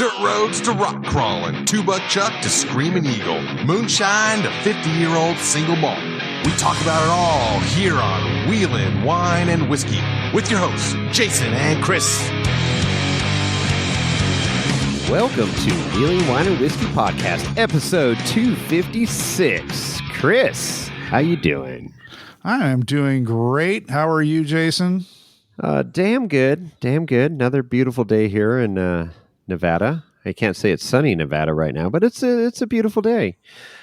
Dirt roads to rock crawling, two-buck chuck to screaming eagle, moonshine to 50-year-old single malt. We talk about it all here on Wheelin' Wine and Whiskey with your hosts, Jason and Chris. Welcome to Wheeling Wine and Whiskey Podcast, episode 256. Chris, how you doing? I am doing great. How are you, Jason? Damn good. Another beautiful day here in Nevada. I can't say it's sunny in Nevada right now, but it's a beautiful day.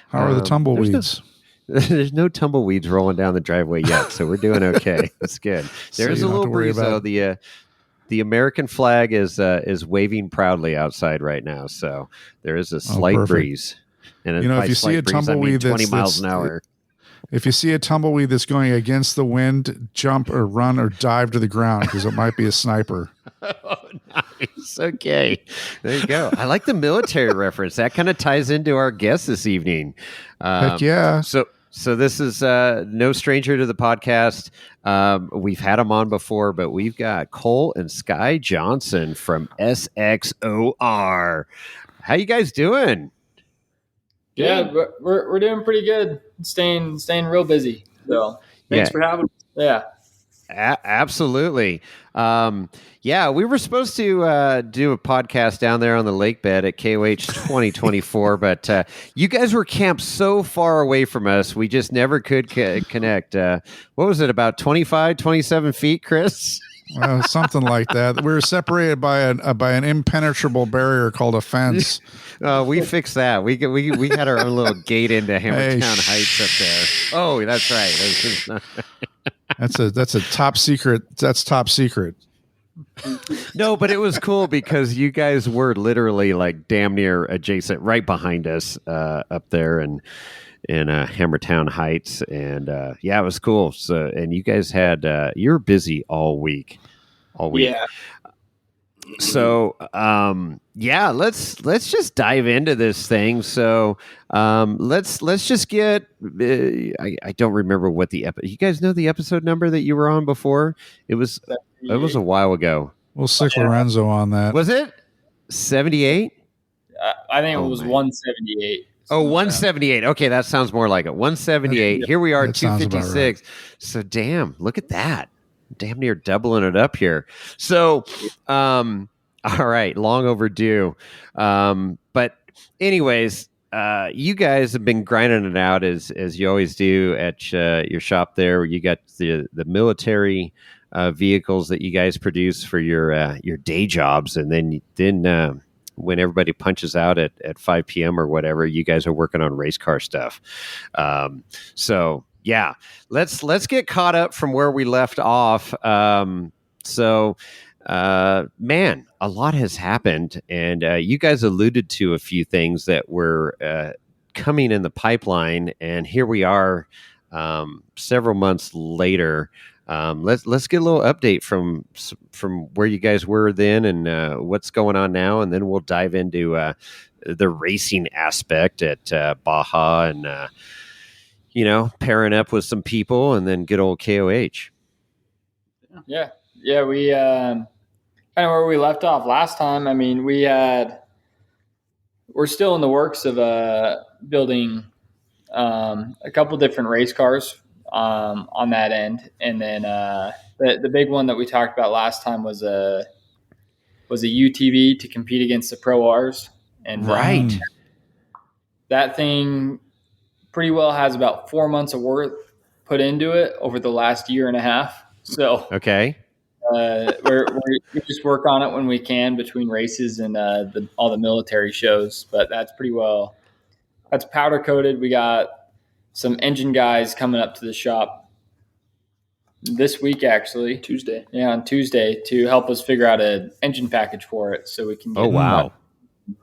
How are the tumbleweeds? There's no tumbleweeds rolling down the driveway yet, so we're doing okay. That's good. There's a little breeze, though. The American flag is waving proudly outside right now, so there is a slight breeze. And if you see a tumbleweed 20 miles an hour. If you see a tumbleweed that's going against the wind, jump or run or dive to the ground because it might be a sniper. Oh, nice. Okay. There you go. I like the military reference. That kind of ties into our guest this evening. Heck yeah. So this is no stranger to the podcast. We've had them on before, but we've got Cole and Sky Johnson from SXOR. How you guys doing? Yeah, we're doing pretty good. Staying real busy. So thanks for having us. Yeah. Absolutely. We were supposed to do a podcast down there on the lake bed at KOH 2024, but you guys were camped so far away from us, we just never could connect. What was it, about 25, 27 feet, Chris? Something like that. We were separated by an impenetrable barrier called a fence. We fixed that. We had our own little gate into Hammertown Heights up there. Oh, that's right. That's a top secret. That's top secret. No, but it was cool because you guys were literally like damn near adjacent, right behind us up there in Hammertown Heights, and it was cool. So, and you guys had you were busy all week. Yeah. So, let's just dive into this thing. So, let's just get. I don't remember what the you guys know the episode number that you were on before. It was a while ago. We'll stick Lorenzo on that. Was it 78? I think it was 178. Oh, 178. Okay, that sounds more like it. 178. Here we are, 256. Right. So, damn, look at that. Damn near doubling it up here. So, all right, long overdue. But anyways, you guys have been grinding it out as you always do at your shop there. You got the military vehicles that you guys produce for your day jobs, and then when everybody punches out at 5 p.m. or whatever, you guys are working on race car stuff. So yeah, let's get caught up from where we left off. Man, a lot has happened, and you guys alluded to a few things that were coming in the pipeline, and here we are several months later. Let's get a little update from where you guys were then and what's going on now, and then we'll dive into the racing aspect at Baja and pairing up with some people, and then good old KOH. Yeah. We kind of where we left off last time. I mean, we're still in the works of building a couple different race cars. On that end, and then the big one that we talked about last time was a UTV to compete against the Pro Rs, and that thing pretty well has about 4 months of work put into it over the last year and a half. So okay, we just work on it when we can between races and all the military shows, but that's powder coated. We got some engine guys coming up to the shop this week, actually. Tuesday. Yeah, on Tuesday to help us figure out an engine package for it so we can get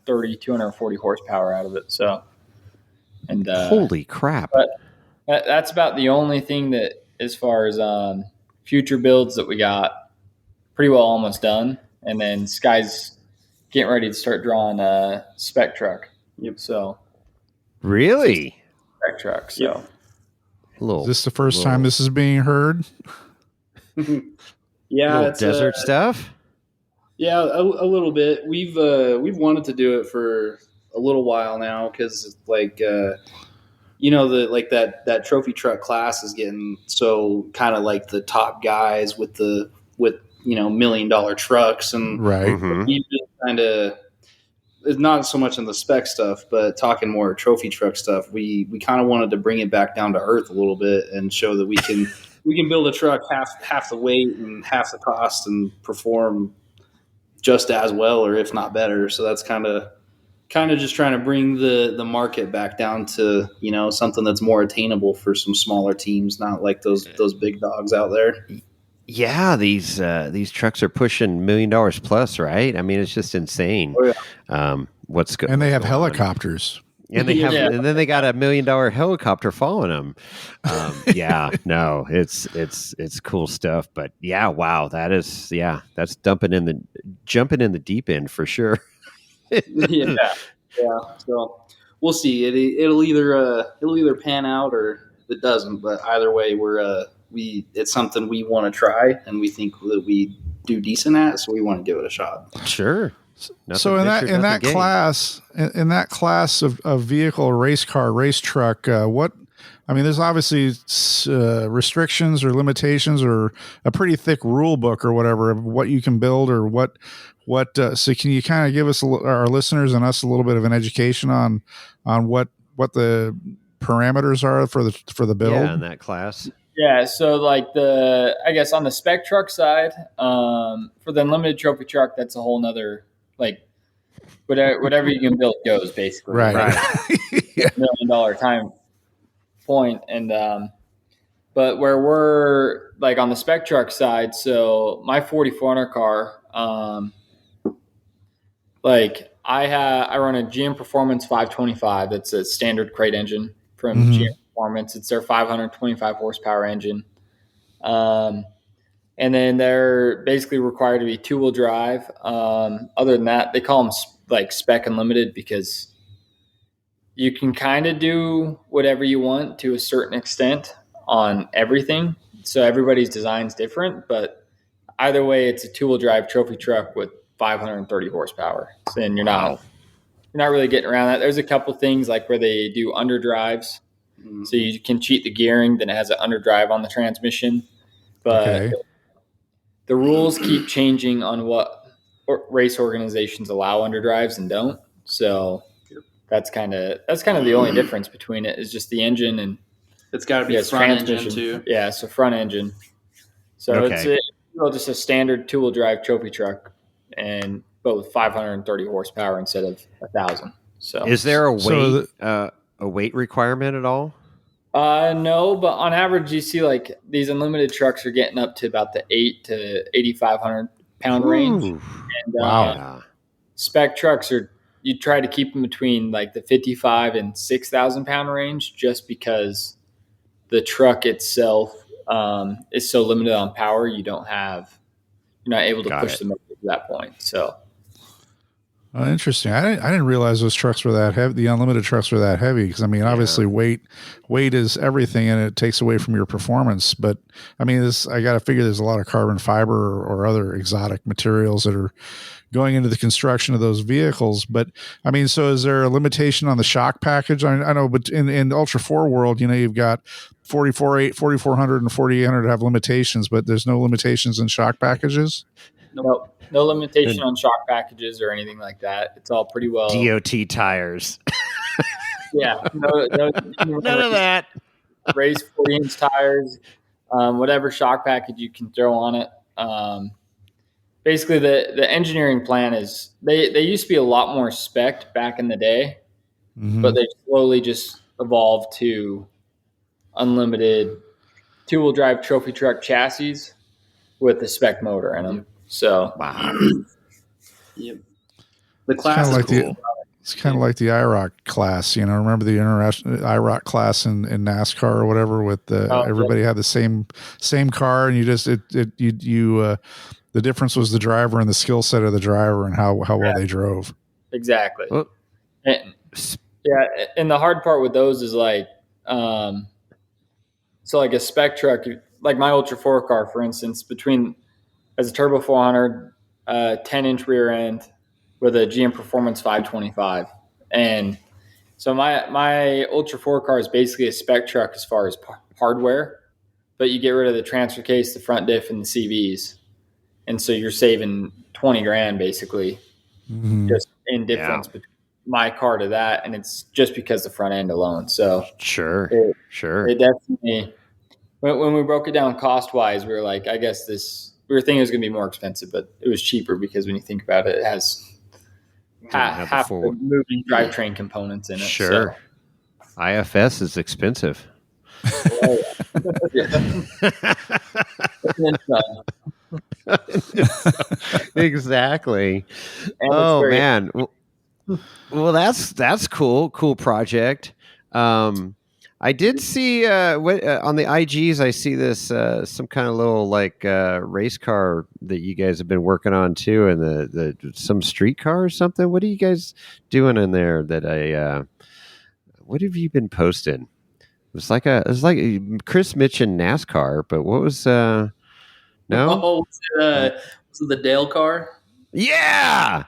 240 horsepower out of it. So, and holy crap. But that's about the only thing that, as far as future builds that we got, pretty well almost done. And then Sky's getting ready to start drawing a spec truck. Yep. So. Really? Truck. So, is this the first time this is being heard? Yeah, it's desert stuff. Yeah, a little bit. We've wanted to do it for a little while now because that trophy truck class is getting so kind of like the top guys with $1 million trucks, and Right. we've just kind of, it's not so much in the spec stuff, but talking more trophy truck stuff. We kind of wanted to bring it back down to earth a little bit and show that we can build a truck half the weight and half the cost and perform just as well, or if not better. So that's kind of just trying to bring the market back down to, something that's more attainable for some smaller teams, not like those big dogs out there. Yeah, these trucks are pushing $1 million plus, right? I mean, it's just insane. Oh, yeah. And they have helicopters. And they have, and then they got $1 million helicopter following them. It's cool stuff. But yeah, wow, that's jumping in the deep end for sure. yeah. So we'll see. It'll either pan out or it doesn't. But either way, it's something we want to try, and we think that we do decent at, so we want to give it a shot. Sure. So in that class of vehicle, race car, race truck, there's obviously restrictions or limitations or a pretty thick rule book or whatever of what you can build or what. So can you kind of give us our listeners and us a little bit of an education on what the parameters are for the build? Yeah, in that class. Yeah, so like I guess on the spec truck side, for the unlimited trophy truck, that's a whole nother, like, whatever you can build goes, basically. Right. Yeah. $1 million time point. And but where we're like on the spec truck side, so my 4400 car, I run a GM Performance 525. That's a standard crate engine from GM Performance. It's their 525 horsepower engine. And then they're basically required to be 2-wheel drive. Other than that, they call them like spec unlimited because you can kind of do whatever you want to a certain extent on everything. So everybody's design is different, but either way, it's a 2-wheel drive trophy truck with 530 horsepower. So then you're not really getting around that. There's a couple things like where they do underdrives. So you can cheat the gearing, then it has an underdrive on the transmission. But the rules keep changing on what race organizations allow underdrives and don't. So that's kind of the only difference between it is just the engine, and it's got to be front engine too. Yeah, so front engine. So it's just a standard 2-wheel drive trophy truck, but with 530 horsepower instead of 1,000. So is there a weight requirement at all? No, but on average, you see like these unlimited trucks are getting up to about the 8 to 8,500 pound range. And wow. Spec trucks you try to keep them between like the 55 and 6,000 pound range, just because the truck itself is so limited on power. You're not able to push them up to that point. So. Interesting. I didn't realize those trucks were that heavy. The unlimited trucks were that heavy because obviously weight is everything, and it takes away from your performance. But I got to figure there's a lot of carbon fiber or other exotic materials that are going into the construction of those vehicles. But so is there a limitation on the shock package? I know, but in Ultra 4 world, you've got 4400 and 4800 have limitations, but there's no limitations in shock packages. Nope. No limitation on shock packages or anything like that. It's all pretty well. DOT tires. Yeah. No, none of that. Race 40-inch tires, whatever shock package you can throw on it. Basically, the engineering plan is they used to be a lot more spec'd back in the day, but they slowly just evolved to unlimited 2-wheel drive trophy truck chassis with a spec motor in them. So, wow. Yep. The class is cool. It's kind of like the IROC class, remember the international IROC class in NASCAR or whatever with everybody had the same car, and you just, the difference was the driver and the skill set of the driver and how well they drove. Exactly. And the hard part with those is like, so like a spec truck, like my Ultra 4 car, for instance, as a Turbo 400, 10-inch rear end with a GM Performance 525. And so my Ultra 4 car is basically a spec truck as far as hardware, but you get rid of the transfer case, the front diff, and the CVs. And so you're saving 20 grand basically just in difference between my car to that. And it's just because the front end alone. So sure. It definitely, when we broke it down cost wise, we were like, I guess we were thinking it was going to be more expensive, but it was cheaper because when you think about it, it has half the moving drivetrain components in it. Sure. So. IFS is expensive. Exactly. Oh man. Well, that's cool. Cool project. I did see on the IGs. I see this some kind of little like race car that you guys have been working on too, and the some street car or something. What are you guys doing in there? What have you been posting? It was like Chris mentioned NASCAR, but what was no? Oh, was it the Dale car? Yeah.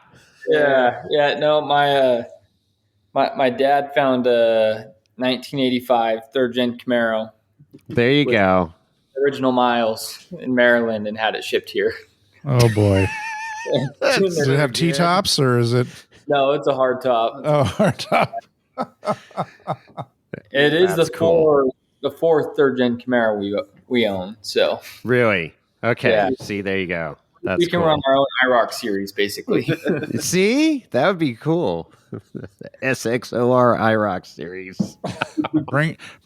No, my dad found a 1985 third gen Camaro. There you go. Original miles in Maryland and had it shipped here. Oh boy. Does it have T-tops or is it? No, it's a hard top. Oh, hard top. It is the fourth third gen Camaro we own. So really, okay. Yeah. See, there you go. We can run our own IROC series, basically. See, that would be cool. The SXOR IROC series.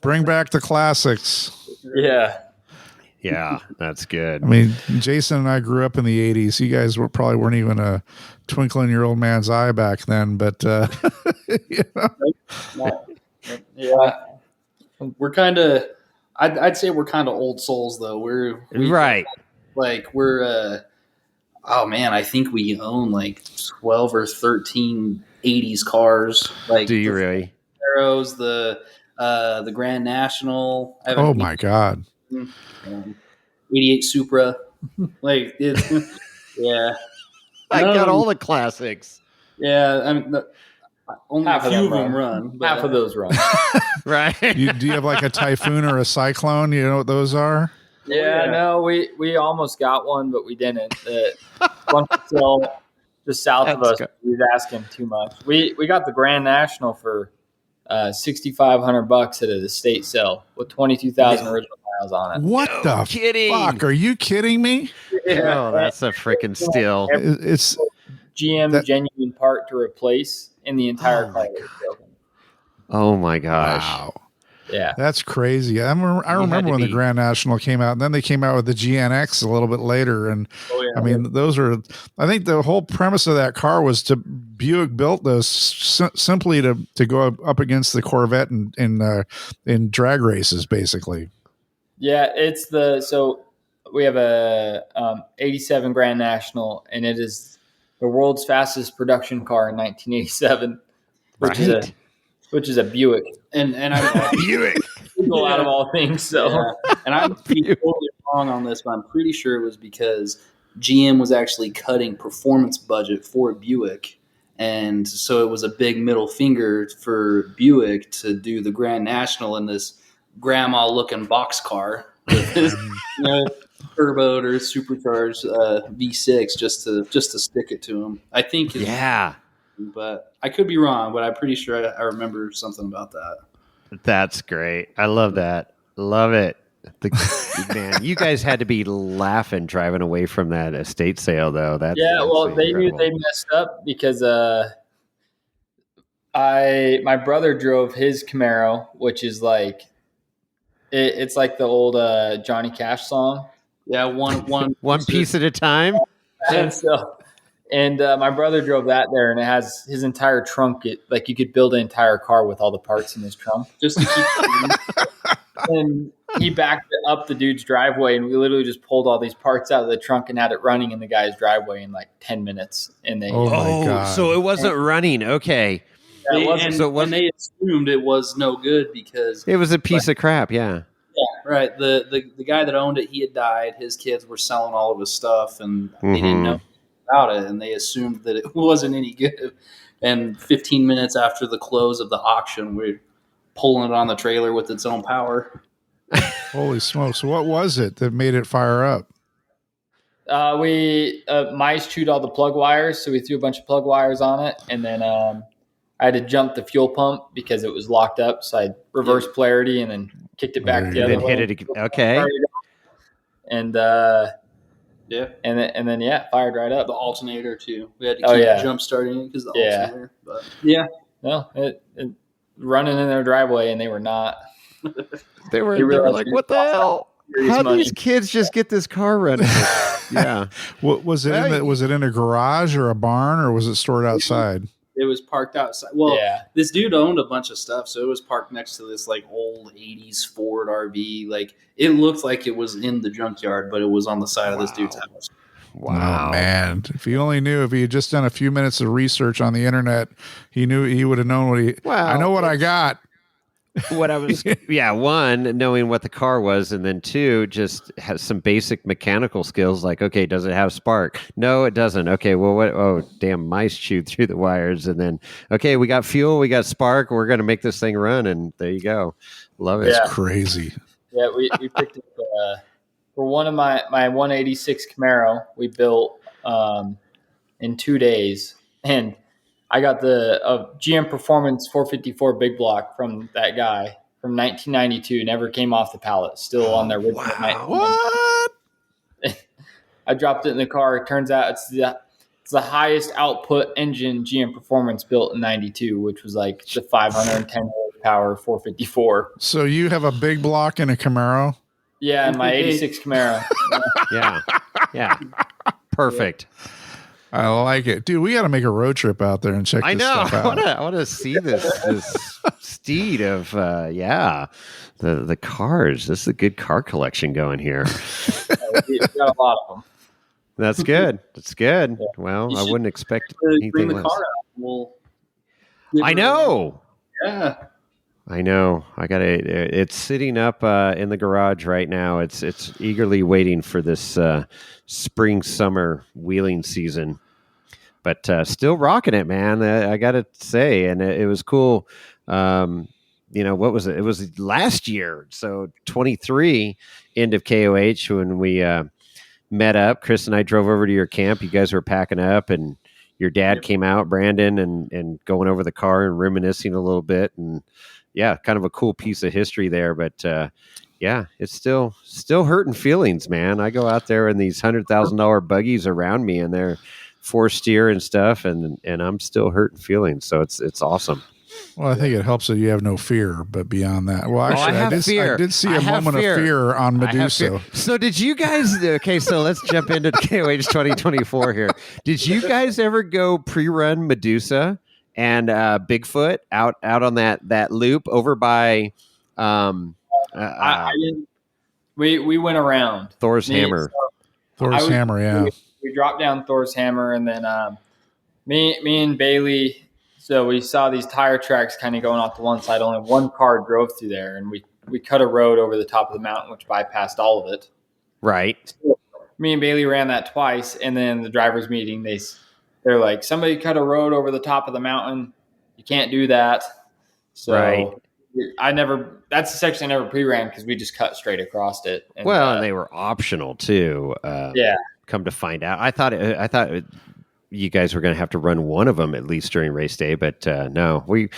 bring back the classics. Yeah, that's good. I mean, Jason and I grew up in the 80s. You guys probably weren't even a twinkle in your old man's eye back then, but you know. Yeah, we're kind of. I'd say we're kind of old souls, though. We're right. Oh man, I think we own like 12 or 13 80s cars. Like, do you really? Arrows, the Grand National. Oh my God. 88 Supra. Like it's yeah. I got all the classics. Yeah, I mean, only half a few of them run. But half of those run. Right. Do you have like a Typhoon or a Cyclone? You know what those are? Yeah, no, we almost got one, but we didn't. One still just south of us. He was asking too much. We got the Grand National for $6,500 at an estate sale with 22,000 original miles on it. What the fuck? Are you kidding me? Yeah. Oh, that's a freaking steal. It's GM genuine part to replace in the entire car. Oh my gosh! Wow. Yeah, that's crazy. I remember when the Grand National came out, and then they came out with the GNX a little bit later. And I mean, those are. I think the whole premise of that car was to Buick built those simply to go up against the Corvette in drag races, basically. Yeah, so we have a 87 Grand National, and it is the world's fastest production car in 1987, which is a Buick. And I'm Buick out of all things. So, and I'm totally wrong on this, but I'm pretty sure it was because GM was actually cutting performance budget for Buick, and so it was a big middle finger for Buick to do the Grand National in this grandma-looking box car with his, turboed or supercharged V6 just to stick it to him. I think. But I could be wrong, but I'm pretty sure I remember something about that. That's great. I love that. Love it. Man, you guys had to be laughing driving away from that estate sale, though. That's they knew they messed up because my brother drove his Camaro, which is like it's like the old Johnny Cash song. Yeah, one piece at a time. And my brother drove that there, and it has his entire trunk. Like you could build an entire car with all the parts in his trunk just to keep. And he backed it up the dude's driveway, and we literally just pulled all these parts out of the trunk and had it running in the guy's driveway in like 10 minutes. And they my God. So it wasn't running. Okay. When they assumed it was no good because it was a piece of crap. Yeah. Yeah, right. The guy that owned it, he had died. His kids were selling all of his stuff, and they didn't know about it, and they assumed that it wasn't any good. And 15 minutes after the close of the auction, we're pulling it on the trailer with its own power. Holy smokes! What was it that made it fire up? Mice chewed all the plug wires, so we threw a bunch of plug wires on it, and then I had to jump the fuel pump because it was locked up. So I reversed polarity and then kicked it back the other way. Hit it again. Okay. And and then fired right up. The alternator too. We had to keep jump starting it because the alternator. But no, it running in their driveway, and they were not. They were like, "What the hell? How do these kids just get this car running?" Yeah. What was it? Was it in a garage or a barn, or was it stored outside? It was parked outside. Well, this dude owned a bunch of stuff, so it was parked next to this like old '80s Ford RV. Like it looked like it was in the junkyard, but it was on the side of this dude's house. Wow, man! If he only knew, if he had just done a few minutes of research on the internet, he would have known what he. Well, I know what I got. What I was, one, knowing what the car was, and then two, just has some basic mechanical skills. Like, okay, does it have spark? No, it doesn't. Okay, well, what? Oh, damn, mice chewed through the wires, and then okay, we got fuel, we got spark. We're going to make this thing run, and there you go. Love it. It's crazy. Yeah, we picked it for one of my 186 Camaro. We built in 2 days, and I got the GM Performance 454 big block from that guy from 1992. Never came off the pallet. Still on their original. Wow. What? I dropped it in the car. It turns out it's the highest output engine GM Performance built in 92, which was like the 510 horsepower 454. So you have a big block in a Camaro? Yeah, in my 86 Camaro. Yeah. Perfect. I like it, dude. We got to make a road trip out there and check. I know. This stuff out. I want to see this steed of the cars. This is a good car collection going here. We got a lot of them. That's good. That's good. Yeah. Well, I wouldn't expect bring anything the less. car out. I know. Yeah. I know. I got it. It's sitting up in the garage right now. It's eagerly waiting for this spring summer wheeling season. But still rocking it, man. I got to say, and it was cool. What was it? It was last year, so 23 end of KOH when we met up. Chris and I drove over to your camp. You guys were packing up, and your dad came out, Brandon, and going over the car and reminiscing a little bit, and kind of a cool piece of history there. But it's still hurting feelings, man. I go out there in these $100,000 buggies around me, and they're 4-steer and stuff, and I'm still hurting feelings. So it's awesome. Well, I think it helps that you have no fear, but beyond that, well, actually, I did see a moment of fear on Medusa. So did you guys? Okay, so let's jump into KOH 2024 here. Did you guys ever go pre-run Medusa and Bigfoot out on that loop over by? I didn't. We went around Thor's Hammer. Thor's Hammer, yeah. We dropped down Thor's Hammer, and then me and Bailey. So we saw these tire tracks kind of going off to one side. Only one car drove through there, and we cut a road over the top of the mountain, which bypassed all of it. Right. So me and Bailey ran that twice, and then the drivers' meeting, they're like, somebody cut a road over the top of the mountain. You can't do that. So right. That's the section I never pre-ran because we just cut straight across it. And, and they were optional too. Come to find out, I thought you guys were going to have to run one of them at least during race day, but no, we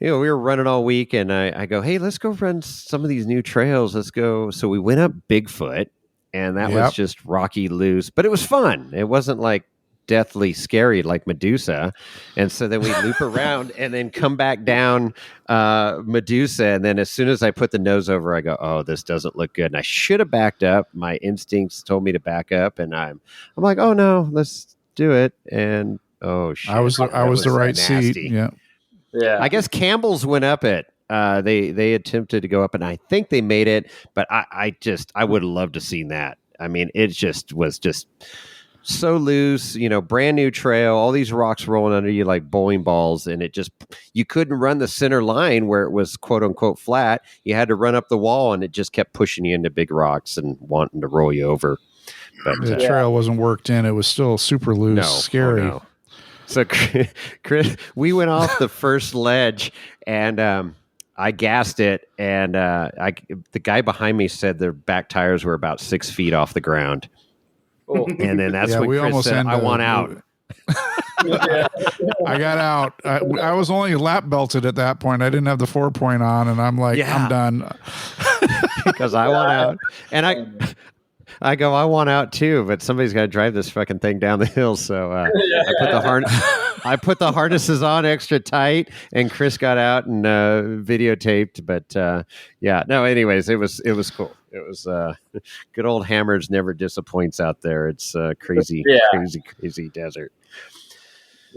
were running all week, and I go, hey, let's go run some of these new trails. Let's go. So we went up Bigfoot, and that was just rocky loose, but it was fun. It wasn't like deathly scary like Medusa. And so then we loop around and then come back down Medusa. And then as soon as I put the nose over, I go, oh, this doesn't look good. And I should have backed up. My instincts told me to back up, and I'm like, oh no, let's do it. And oh shit, I was the right nasty seat. Yeah. I guess Campbell's went up it. They attempted to go up, and I think they made it, but I would have loved to seen that. I mean, it was so loose, brand new trail, all these rocks rolling under you like bowling balls, and you couldn't run the center line where it was quote unquote flat. You had to run up the wall, and it just kept pushing you into big rocks and wanting to roll you over. But the trail wasn't worked in. It was still super loose, scary. Oh, no. So, Chris, we went off the first ledge, and I gassed it, and the guy behind me said the back tires were about 6 feet off the ground. Cool. And then that's when Chris said, "I want out." I got out. I was only lap belted at that point. I didn't have the 4-point on, and I'm like, I'm done. Because I want out. And I go, I want out too, but somebody's got to drive this fucking thing down the hill. So I put the harnesses on extra tight, and Chris got out and videotaped. But anyways, it was cool. It was good old Hammers never disappoints out there. It's crazy desert.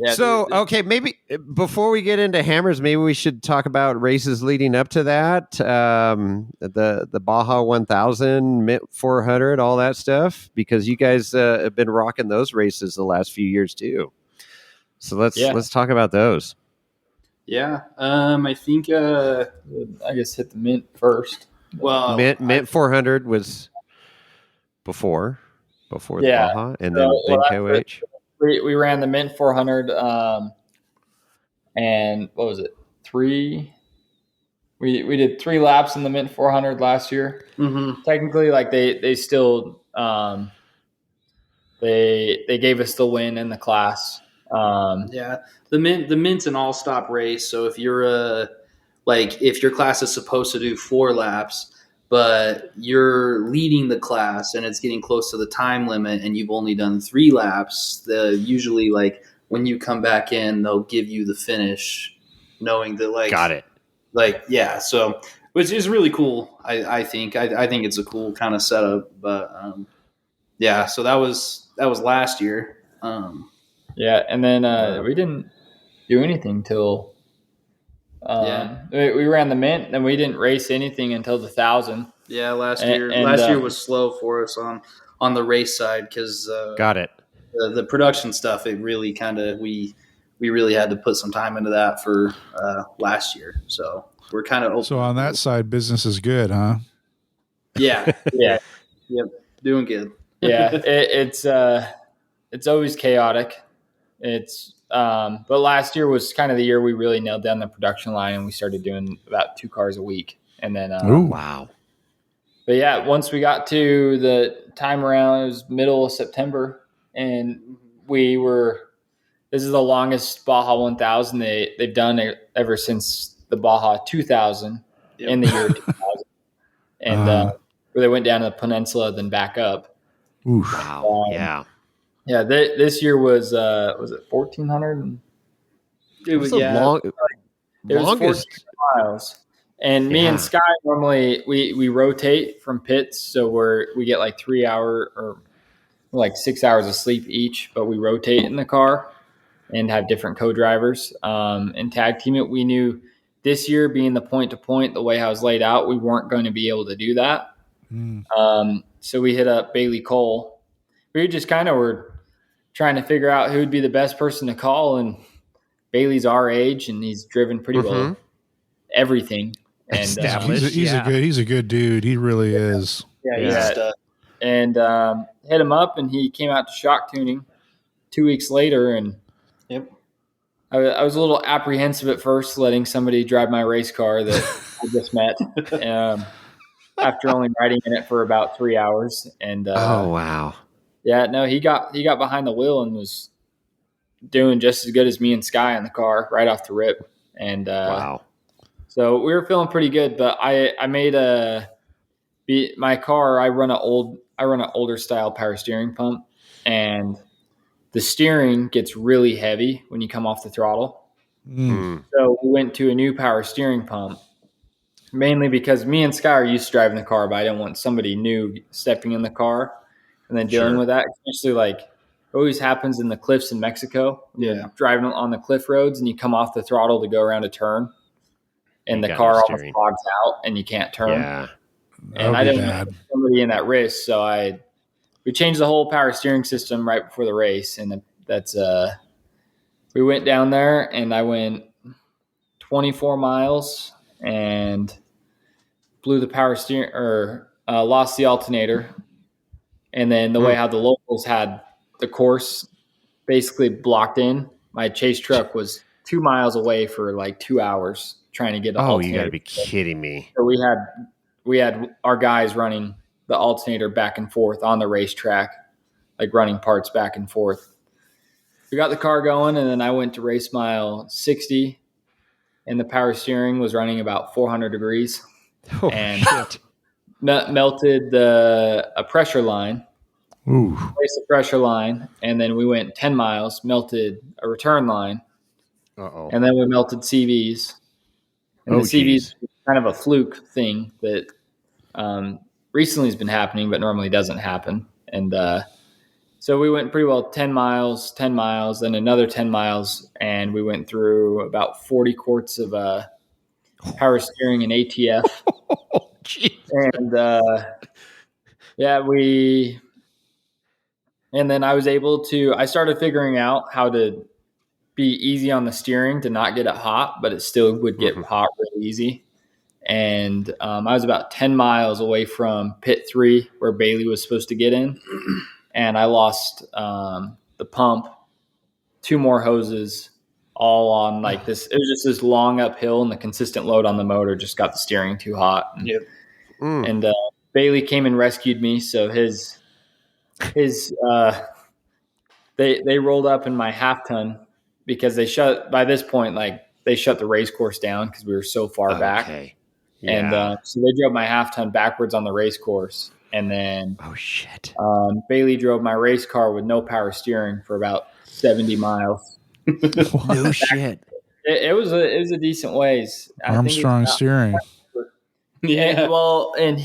Yeah, so, okay, maybe before we get into Hammers, maybe we should talk about races leading up to that. The Baja 1000, Mint 400, all that stuff, because you guys have been rocking those races the last few years too. So let's talk about those. Yeah. I think I guess hit the Mint first. Well, Mint 400 was before the Baja, and then KOH. We ran the Mint 400, and what was it? We did 3 laps in the Mint 400 last year. Mm-hmm. Technically, like they still they gave us the win in the class. The Mint's an all stop race. So if you're if your class is supposed to do 4 laps, but you're leading the class and it's getting close to the time limit and you've only done 3 laps, usually when you come back in, they'll give you the finish, knowing that got it. So which is really cool. I think it's a cool kind of setup, but so that was last year. And then we didn't do anything till we ran the Mint, and we didn't race anything until the 1000. Yeah, last year was slow for us on the race side because got it. The production stuff, it really kind of we really had to put some time into that for last year. So we're kind of open. So on that side, business is good, huh? Yeah. Yep, doing good. Yeah, it's always chaotic. But last year was kind of the year we really nailed down the production line, and we started doing about 2 cars a week. And then, wow. But yeah, once we got to the time around, it was middle of September, and this is the longest Baja 1000 they've done ever since the Baja 2000 in the year 2000. And where they went down to the peninsula, then back up. Oof. Wow. Yeah. Yeah, this year was it 1,400? It was longest 14 miles. And me and Sky normally we rotate from pits, so we get like 3 hour or like 6 hours of sleep each, but we rotate in the car and have different co-drivers and tag team it. We knew this year, being the point to point, the way I was laid out, we weren't going to be able to do that. So we hit up Bailey Cole. We just kind of were trying to figure out who would be the best person to call, and Bailey's our age, and he's driven pretty well everything. And he's a good dude. He really is. Yeah. And hit him up, and he came out to shock tuning 2 weeks later, and I was a little apprehensive at first, letting somebody drive my race car that I just met. After only riding in it for about 3 hours, and oh wow. Yeah, no, he got behind the wheel and was doing just as good as me and Sky in the car right off the rip. And wow. So we were feeling pretty good, but I made my car. I run an older style power steering pump, and the steering gets really heavy when you come off the throttle. So we went to a new power steering pump, mainly because me and Sky are used to driving the car, but I didn't want somebody new stepping in the car and then dealing with that, especially it always happens in the cliffs in Mexico. You're driving on the cliff roads and you come off the throttle to go around a turn, and the car almost fogs out and you can't turn. Yeah. And I didn't want somebody in that risk, so we changed the whole power steering system right before the race, and that's we went down there, and I went 24 miles and blew the power steering, or lost the alternator. And then the way how the locals had the course basically blocked in, my chase truck was 2 miles away for like 2 hours trying to get an alternator. You got to be kidding me. So we had our guys running the alternator back and forth on the racetrack, like running parts back and forth. We got the car going, and then I went to race mile 60, and the power steering was running about 400 degrees. And melted a pressure line. Ooh. Placed the pressure line, and then we went 10 miles, melted a return line. And then we melted CVs. And the CVs is kind of a fluke thing that recently has been happening, but normally doesn't happen. And so we went pretty well 10 miles, then another 10 miles, and we went through about 40 quarts of power steering and ATF. And and then I was I started figuring out how to be easy on the steering to not get it hot, but it still would get hot really easy. And I was about 10 miles away from pit 3 where Bailey was supposed to get in. And I lost the pump, 2 more hoses, all on like this. It was just this long uphill, and the consistent load on the motor just got the steering too hot. And Bailey came and rescued me. So they rolled up in my half ton because by this point, like they shut the race course down because we were so far back. Yeah. And so they drove my half ton backwards on the race course. And then Bailey drove my race car with no power steering for about 70 miles. No shit. It was a decent ways. Armstrong steering. Yeah. And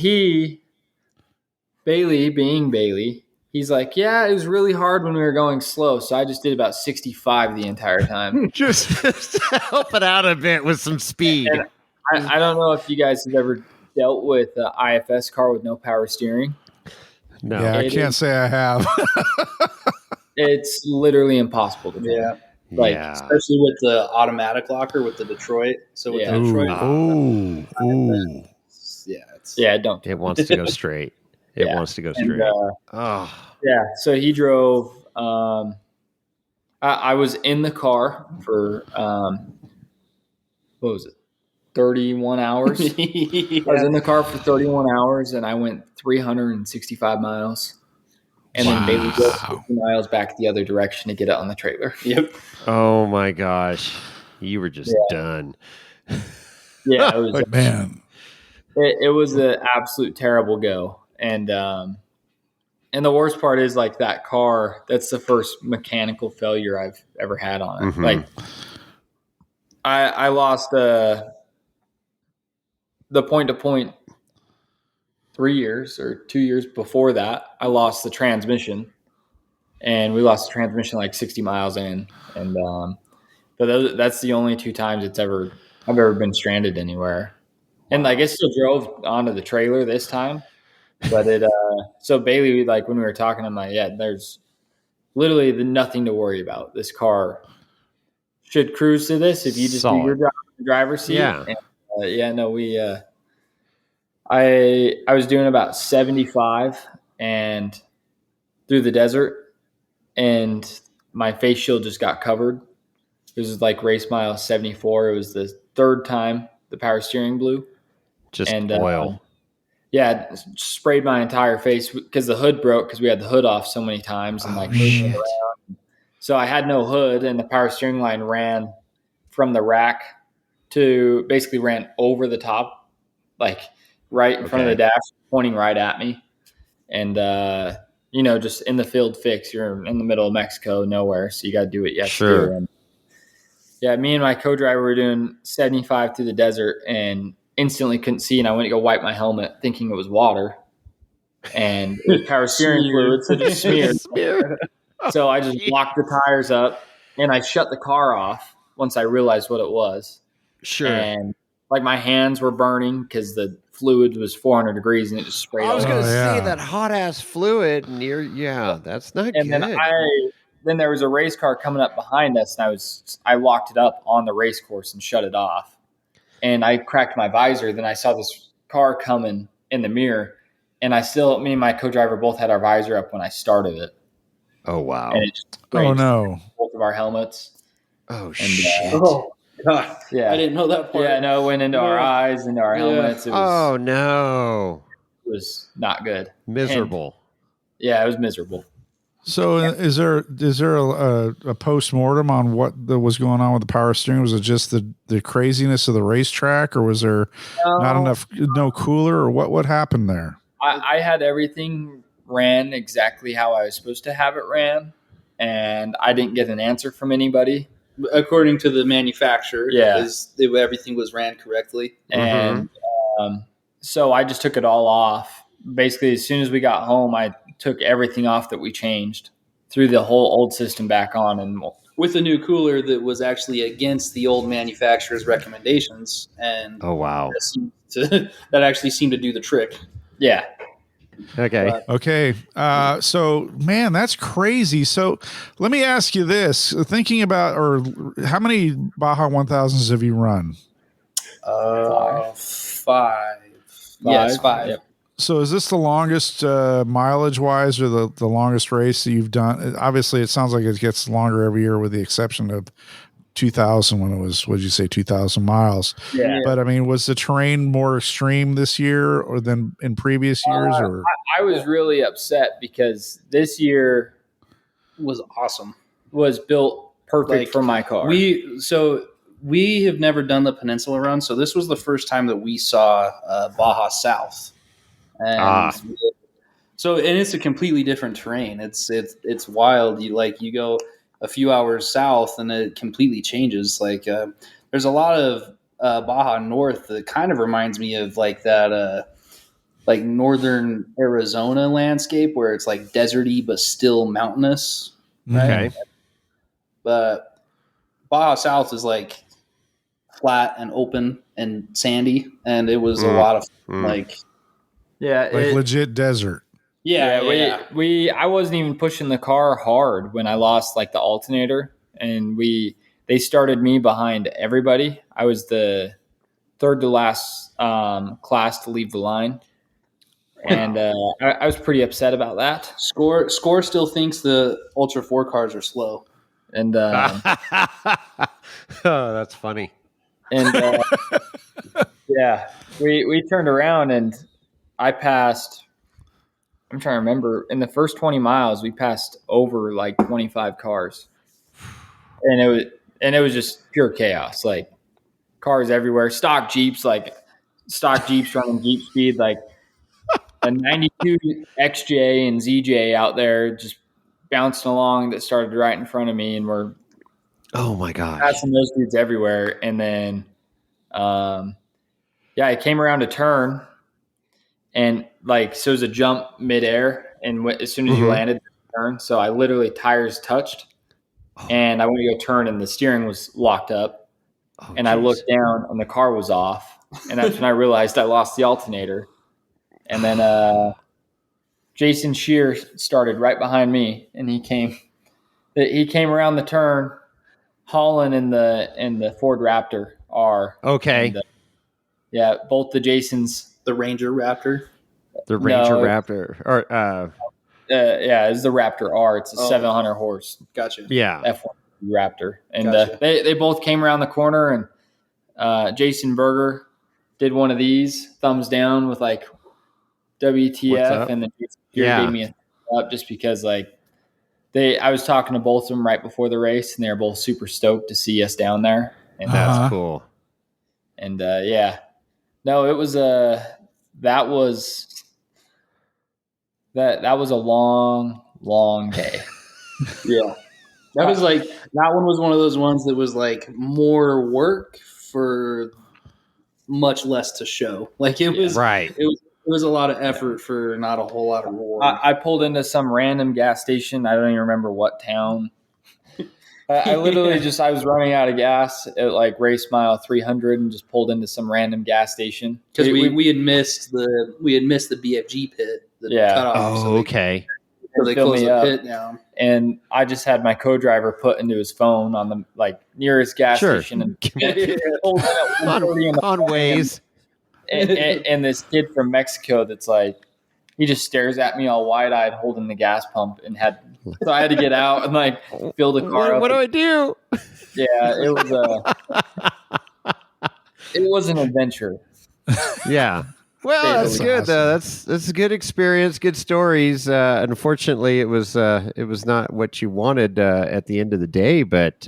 Bailey being Bailey, he's like, yeah, it was really hard when we were going slow. So I just did about 65 the entire time. just to help it out a bit with some speed. And I don't know if you guys have ever dealt with an IFS car with no power steering. No. Yeah, I can't say I have. It's literally impossible to do. Yeah. Like, especially with the automatic locker with the Detroit. So with the Detroit, don't. It wants to go straight. It wants to go straight. So he drove. I was in the car for what was it? 31 hours. I was in the car for 31 hours, and I went 365 miles. And then Bailey drove 50 miles back the other direction to get it on the trailer. Yep. Oh my gosh, you were just done. Yeah, it was. Man, it was an absolute terrible go, and the worst part is like that car. That's the first mechanical failure I've ever had on it. Like, I lost the point-to-point 3 years or 2 years before that. I lost the transmission, and we lost the transmission like 60 miles in. And but that's the only 2 times I've ever been stranded anywhere. And like I still drove onto the trailer this time, but so Bailey, like when we were talking, I'm like, there's literally nothing to worry about. This car should cruise to this if you just do your driver's seat. Yeah. And, I was doing about 75 and through the desert, and my face shield just got covered. It was like race mile 74. It was the 3rd time the power steering blew. Just oil. It sprayed my entire face because the hood broke because we had the hood off so many times and moving around. So I had no hood, and the power steering line ran from the rack to basically ran over the top, like right in front of the dash, pointing right at me. And, just in the field fix, you're in the middle of Mexico, nowhere. So you got to do what you have to do. And me and my co-driver were doing 75 through the desert and instantly couldn't see. And I went to go wipe my helmet thinking it was water, and it was power steering fluid. So just smeared. So I just blocked the tires up and I shut the car off once I realized what it was. Sure. And like my hands were burning because the fluid was 400 degrees and it just sprayed. I was going to say that hot ass fluid, and that's not and good. And then there was a race car coming up behind us, and I locked it up on the race course and shut it off. And I cracked my visor. Then I saw this car coming in the mirror, and me and my co-driver both had our visor up when I started it. Oh, wow. And it just both of our helmets. Oh, shit. Oh, God. Yeah. I didn't know that part. Yeah, no, it went into our eyes, into our helmets. It was, no. It was not good. Miserable. It was miserable. So is there a post-mortem on what was going on with the power steering? Was it just the craziness of the racetrack, or was there not enough, no cooler, or what happened there? I had everything ran exactly how I was supposed to have it ran, and I didn't get an answer from anybody. According to the manufacturer, everything was ran correctly. And so I just took it all off. Basically, as soon as we got home, I took everything off that we changed, threw the whole old system back on, and with a new cooler that was actually against the old manufacturer's recommendations. And that actually seemed to do the trick. Yeah. Okay. So, man, that's crazy. So let me ask you this, thinking about, or how many Baja 1000s have you run? 5. Yes, 5. Yep. So is this the longest mileage wise, or the longest race that you've done? Obviously it sounds like it gets longer every year with the exception of 2000 when it was, what did you say, 2,000 miles? Yeah. But I mean, was the terrain more extreme this year or than in previous years? Or I was really upset because this year was awesome. Was built perfect for my car. We have never done the Peninsula run, so this was the first time that we saw Baja South. And so, and it's a completely different terrain. It's wild. You go a few hours south and it completely changes. There's a lot of Baja North that kind of reminds me of that northern Arizona landscape where it's like deserty but still mountainous. Right? Okay. But Baja South is like flat and open and sandy, and it was a lot of legit desert. I wasn't even pushing the car hard when I lost the alternator, and they started me behind everybody. I was the third to last class to leave the line, and I was pretty upset about that. SXOR still thinks the Ultra 4 cars are slow, and oh, that's funny. And we turned around and I passed. I'm trying to remember. In the first 20 miles, we passed over 25 cars, and it was just pure chaos. Cars everywhere, stock Jeeps running Jeep speed, a 92 XJ and ZJ out there just bouncing along that started right in front of me, and we're oh my gosh, passing those dudes everywhere. And then, I came around a turn. And so it was a jump midair, and as soon as you landed, turn. So I literally tires touched, and I went to go turn, and the steering was locked up, and I looked down, and the car was off, and that's when I realized I lost the alternator. And then Jason Shear started right behind me, and he came around the turn, hauling in the Ford Raptor R. Okay. And, both the Jasons. The Ranger Raptor? The Ranger Raptor. Or it's the Raptor R. It's a 700 horse. Gotcha. Yeah. F1 Raptor. And they both came around the corner, and Jason Berger did one of these, thumbs down with WTF, and then Jason gave me a thumbs up just because I was talking to both of them right before the race, and they were both super stoked to see us down there. And that's cool. And no, it was that was a long, long day. Yeah. That was that one was one of those ones that was more work for much less to show. It was right. It was a lot of effort for not a whole lot of reward. I pulled into some random gas station. I don't even remember what town. I literally I was running out of gas at race mile 300 and just pulled into some random gas station because we had missed the BFG pit. Cut off, okay. So they closed the pit down, and I just had my co-driver put into his phone on the nearest gas station and on Waze. And this kid from Mexico that's he just stares at me all wide eyed, holding the gas pump, so I had to get out and like fill the car up. What do I do? Yeah, it was an adventure. Yeah. Well, that's good awesome. though. That's a good experience, good stories. Unfortunately, it was not what you wanted at the end of the day, but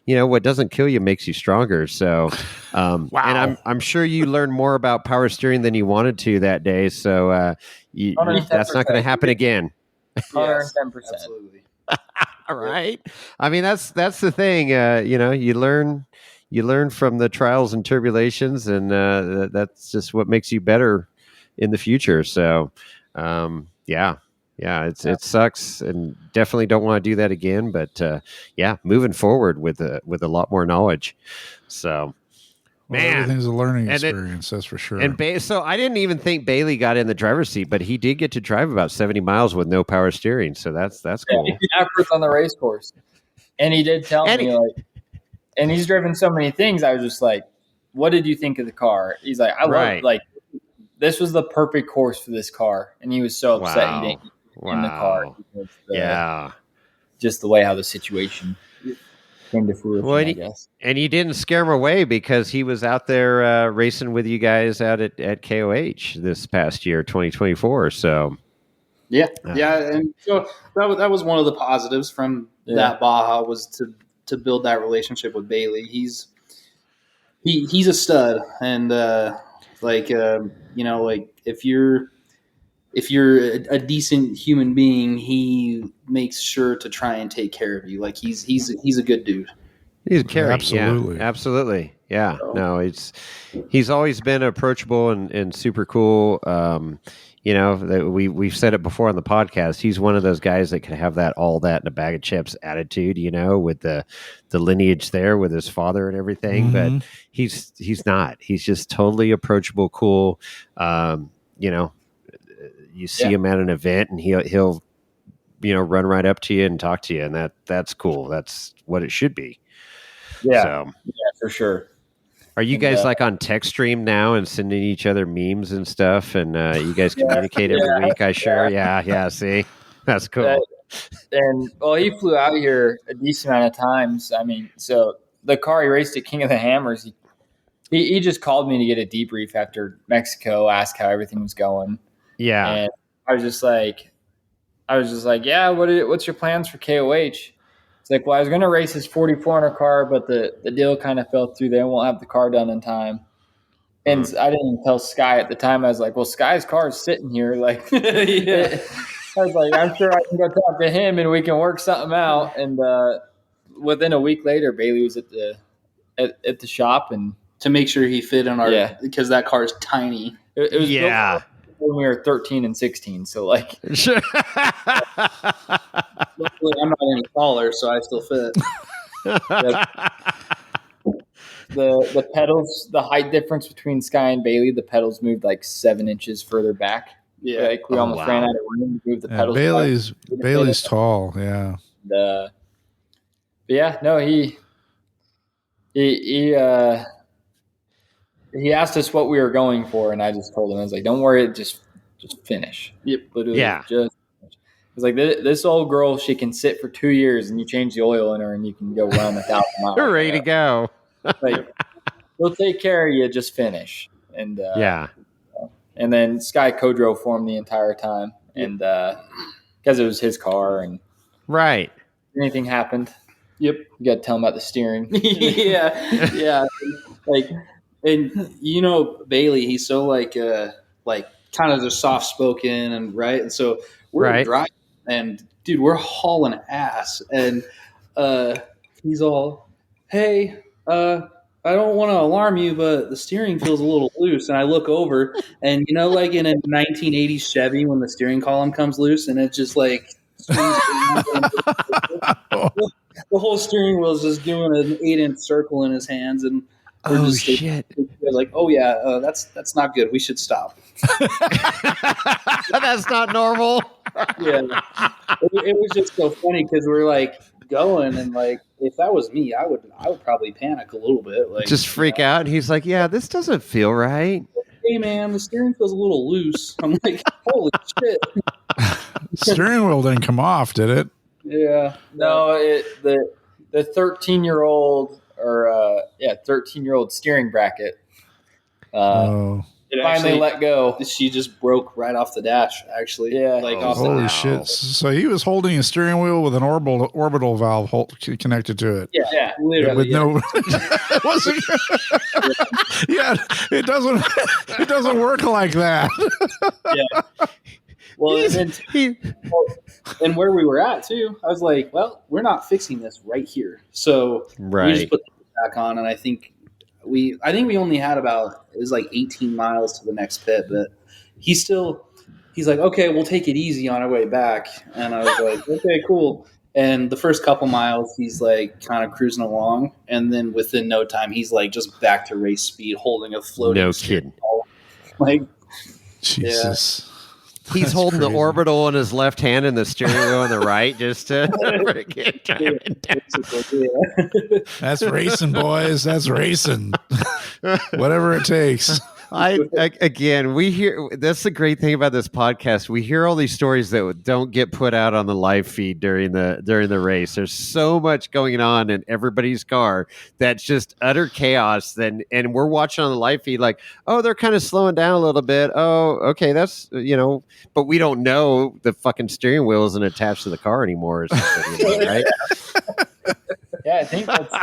what doesn't kill you makes you stronger. So, wow. And I'm sure you learned more about power steering than you wanted to that day. So that's not going to happen again. 110%. Absolutely. All right. I mean, that's the thing. You learn from the trials and tribulations, and that's just what makes you better in the future. So, it sucks, and definitely don't want to do that again. But moving forward with a lot more knowledge. So, man, everything's a learning experience. That's for sure. And so I didn't even think Bailey got in the driver's seat, but he did get to drive about 70 miles with no power steering. So that's cool. Afterwards on the race course, and he did tell me and he's driven so many things. I was just like, what did you think of the car? He's like, I love it. This was the perfect course for this car. And he was so upset he didn't get in the car. Just the way how the situation came to fruition, I guess. And you didn't scare him away because he was out there racing with you guys out at KOH this past year, 2024. So, yeah. And so that was one of the positives from that Baja was to build that relationship with Bailey. He's a stud, and if you're a decent human being, he makes sure to try and take care of you. Like he's a good dude. He's caring. Absolutely. Yeah, absolutely. Yeah. So. No, he's always been approachable and super cool. We've said it before on the podcast. He's one of those guys that can have all that in a bag of chips attitude, with the lineage there with his father and everything. Mm-hmm. But he's not. He's just totally approachable, cool. You see him at an event and he'll run right up to you and talk to you, and that's cool. That's what it should be. Yeah. So, yeah, for sure. Are you guys on text stream now and sending each other memes and stuff? And you guys communicate every week, I sure. Yeah. See, that's cool. And he flew out here a decent amount of times. I mean, so the car he raced at King of the Hammers, he just called me to get a debrief after Mexico, ask how everything was going. Yeah. And I was just like, yeah, what's your plans for KOH? It's like, well, I was going to race his 4400 car, but the deal kind of fell through. They won't have the car done in time. And I didn't even tell Sky at the time. I was like, well, Sky's car is sitting here. Like, I was like, I'm sure I can go talk to him and we can work something out. And within a week later, Bailey was at the shop and to make sure he fit in our because that car is tiny. It was built when we were 13 and 16. So like, luckily I'm not any taller, so I still fit. The pedals, the height difference between Sky and Bailey, the pedals moved like 7 inches further back. Yeah, like we almost ran out of room to move the pedals. Bailey's tall. Yeah. He asked us what we were going for, and I just told him, I was like, "Don't worry, just finish." Yep, literally, just finish. I was like, "This old girl, she can sit for 2 years, and you change the oil in her, and you can go run 1,000 miles. You're ready to go. Like, we'll take care of you. Just finish." And and then Sky co-drove for him the entire time, and because it was his car, and right, anything happened. Yep, you got to tell him about the steering. yeah, like. And Bailey, he's so like kind of just soft spoken and right. And so we're driving, and dude, we're hauling ass, and he's all, "Hey, I don't want to alarm you, but the steering feels a little loose." And I look over, and like in a 1980s Chevy when the steering column comes loose, and it just like the whole steering wheel is just doing an 8-inch circle in his hands, and. Shit! Like, that's not good. We should stop. That's not normal. Yeah, it was just so funny because we're like going, and like if that was me, I would probably panic a little bit, like just freak out. And he's like, "Yeah, this doesn't feel right." hey man, the steering feels a little loose. I'm like, holy shit. Steering wheel didn't come off, did it? Yeah. No, the 13-year-old 13-year-old steering bracket finally let go. She just broke right off the dash, actually. Yeah. Off the Holy dash. shit. So he was holding a steering wheel with an orbital valve connected to it. Yeah, literally. With no yeah, it doesn't work like that. Yeah. Well, and where we were at too, I was like, well, we're not fixing this right here. So we just put the back on, and I think we only had it was like 18 miles to the next pit, but he's like, okay, we'll take it easy on our way back. And I was like, okay, cool. And the first couple miles, he's like kind of cruising along, and then within no time, he's like just back to race speed, holding a floating. No kidding. Like, Jesus. Yeah. He's holding the orbital in his left hand and the steering wheel in the right, just to That's racing, boys. That's racing. Whatever it takes. Again, we hear, that's the great thing about this podcast. We hear all these stories that don't get put out on the live feed during the race. There's so much going on in everybody's car that's just utter chaos. And we're watching on the live feed like, oh, they're kind of slowing down a little bit. Oh, okay, that's, but we don't know the fucking steering wheel isn't attached to the car anymore or something, right? Yeah, I think that's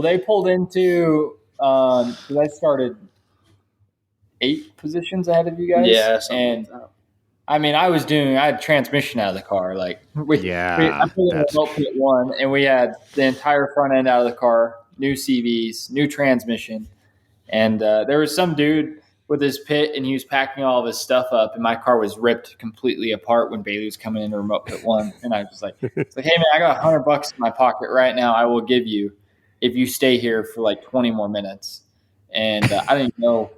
they pulled into because I started 8 positions ahead of you guys. Yeah, and like that. I mean, I had transmission out of the car. Like, I put in pit 1, and we had the entire front end out of the car, new CVs, new transmission, and there was some dude with his pit, and he was packing all of his stuff up, and my car was ripped completely apart when Bailey was coming into remote pit 1, and I was like, hey man, I got $100 in my pocket right now. I will give you if you stay here for like 20 more minutes. And I didn't even know.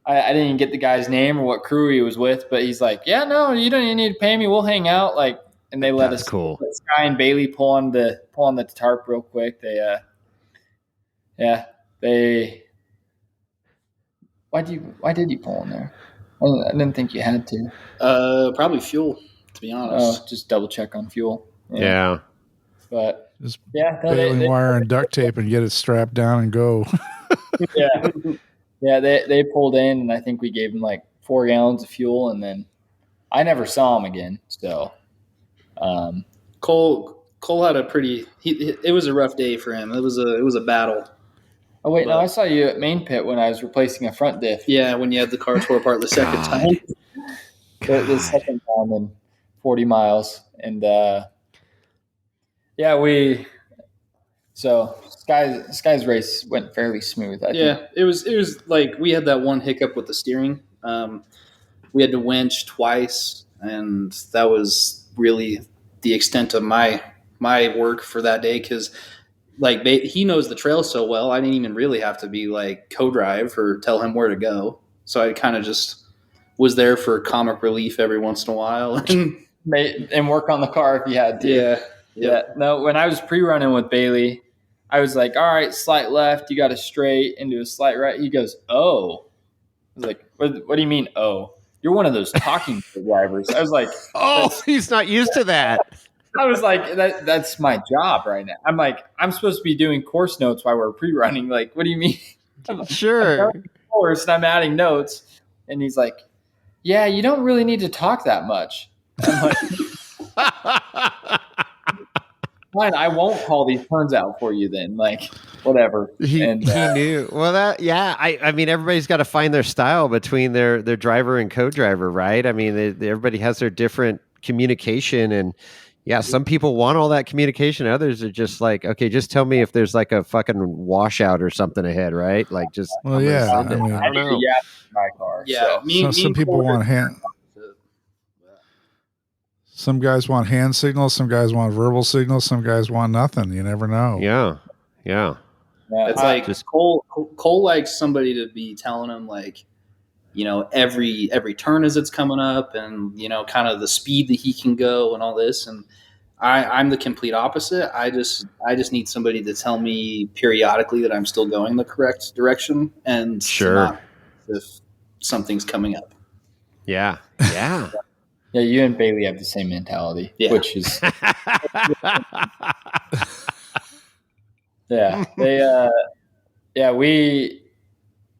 I didn't even get the guy's name or what crew he was with, but he's like, yeah, no, you don't even need to pay me. We'll hang out. Like, and they let us cool. Let Sky and Bailey pull on the tarp real quick. Why did you pull in there? I didn't think you had to. Probably fuel, to be honest. Just double check on fuel. Yeah. But just baling wire and duct tape and get it strapped down and go. Yeah. Yeah, they pulled in, and I think we gave them like 4 gallons of fuel, and then I never saw him again. So, Cole had it was a rough day for him. It was a battle. Oh wait, no, I saw you at main pit when I was replacing a front diff. Yeah, when you had the car tore apart the second time. The second time in 40 miles, and So Sky's race went fairly smooth. I think. It was like we had that one hiccup with the steering. We had to winch twice, and that was really the extent of my work for that day because like he knows the trail so well. I didn't even really have to be like co-drive or tell him where to go. So I kind of just was there for comic relief every once in a while and work on the car if you had to. Yeah. No, when I was pre-running with Bailey, I was like, all right, slight left, you got a straight into a slight right. He goes, oh. I was like, what do you mean, oh? You're one of those talking drivers. I was like, oh, he's not used to that. I was like, that's my job right now. I'm like, I'm supposed to be doing course notes while we're pre-running. Like, what do you mean? Sure. I'm course and I'm adding notes. And he's like, yeah, you don't really need to talk that much. I'm like, fine, I won't call these turns out for you then. Like, whatever. He knew. Well, I mean, everybody's got to find their style between their driver and co-driver, right? I mean, everybody has their different communication, and some people want all that communication. Others are just like, okay, just tell me if there's like a fucking washout or something ahead, right? Like, just I don't know. My car. Yeah, so. Some people want hand. Some guys want hand signals. Some guys want verbal signals. Some guys want nothing. You never know. Yeah. It's like Cole likes somebody to be telling him like, every turn as it's coming up, and kind of the speed that he can go and all this. And I'm the complete opposite. I just need somebody to tell me periodically that I'm still going the correct direction. And sure, something's coming up. Yeah. Yeah. Yeah, you and Bailey have the same mentality, which is yeah.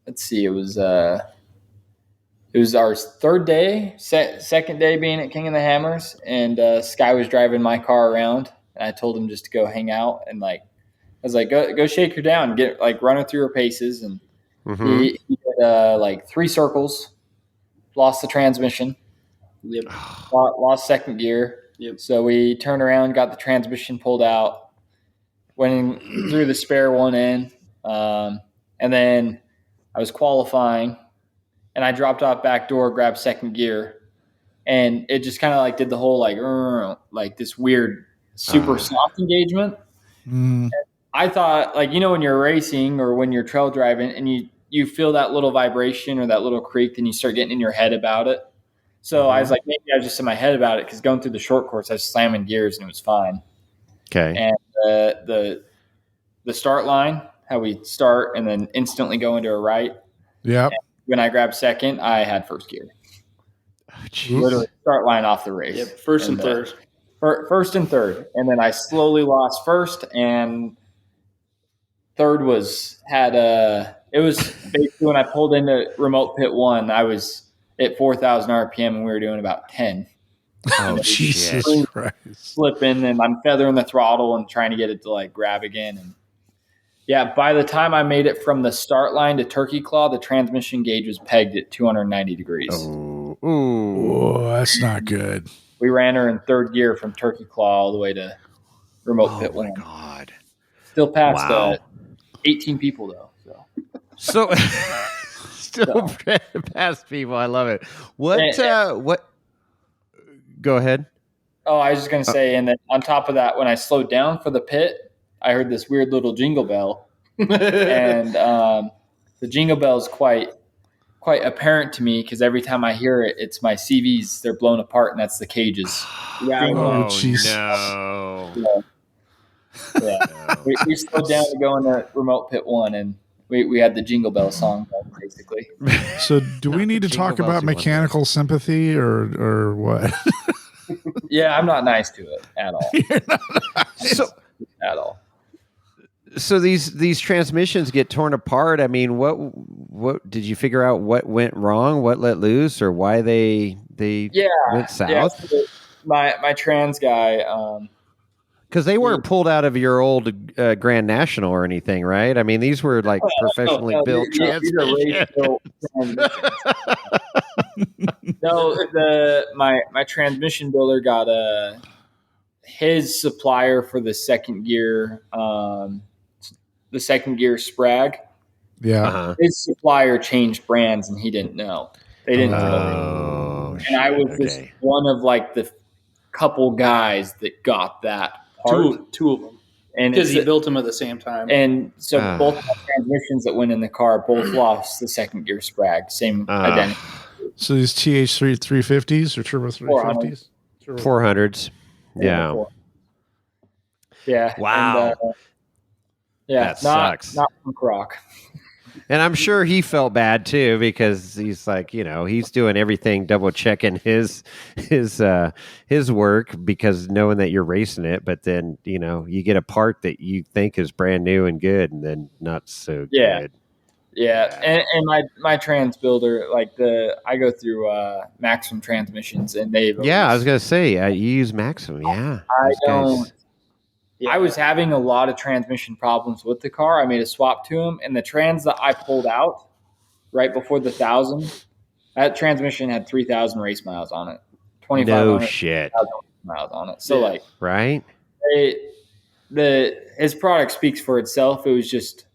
Let's see, it was our third day, second day being at King of the Hammers, and Sky was driving my car around, and I told him just to go hang out, and I was like, go shake her down, get running through her paces, and he did 3 circles, lost the transmission. Yep. Lost second gear. Yep. So we turned around, got the transmission pulled out, went through the spare one in, and then I was qualifying, and I dropped off back door, grabbed second gear, and it just kind of did the whole this weird super soft engagement. Mm. I thought when you're racing or when you're trail driving and you feel that little vibration or that little creak, then you start getting in your head about it. So I was like, maybe I was just in my head about it because going through the short course, I was slamming gears and it was fine. Okay. And the start line, how we start and then instantly go into a right. Yeah. When I grabbed second, I had first gear. Oh, literally start line off the race. Yep. First and third. First and third. And then I slowly lost first, and third it was basically when I pulled into remote pit 1, I was at 4,000 RPM and we were doing about 10. Oh, Jesus Christ. Slipping, and I'm feathering the throttle and trying to get it to grab again. And yeah, by the time I made it from the start line to Turkey Claw, the transmission gauge was pegged at 290 degrees. Oh, that's not good. We ran her in third gear from Turkey Claw all the way to remote pit 1. Oh, my God. Still passed 18 people, though. So still past people. I love it. What? Go ahead. Oh, I was just going to say, and then on top of that, when I slowed down for the pit, I heard this weird little jingle bell. And the jingle bell is quite apparent to me because every time I hear it, it's my CVs. They're blown apart, and that's the cages. Oh, jeez. No. Yeah. We slowed down to go into remote pit 1, and we had the jingle bell song basically. So do we need to talk about mechanical sympathy or what? Yeah, I'm not nice to it at all. At all. So these transmissions get torn apart. I mean, what did you figure out? What went wrong? What let loose, or why they went south? Yeah, so my trans guy. Because they weren't pulled out of your old Grand National or anything, right? I mean, these were professionally built transmissions. No, my transmission builder got his supplier for the second gear, Sprag. Yeah. Uh-huh. His supplier changed brands and he didn't know. They didn't know. And I was just one of the couple guys that got that part. Two of them. And because he built them at the same time. And so both my transmissions that went in the car both lost the second gear Sprag. Same identity. So these TH350s or Turbo 350s? 400s. Yeah. Yeah. Wow. And, that sucks. Not punk rock. And I'm sure he felt bad too because he's he's doing everything, double checking his work because knowing that you're racing it, but then you get a part that you think is brand new and good, and then not so good. Yeah, and my trans builder, I go through Maximum Transmissions, and they've I was gonna say you use Maximum. Yeah, I don't. I was having a lot of transmission problems with the car. I made a swap to them, and the trans that I pulled out right before the 1,000, that transmission had 3,000 race miles on it. 2,500 shit miles on it. So right, his product speaks for itself. It was just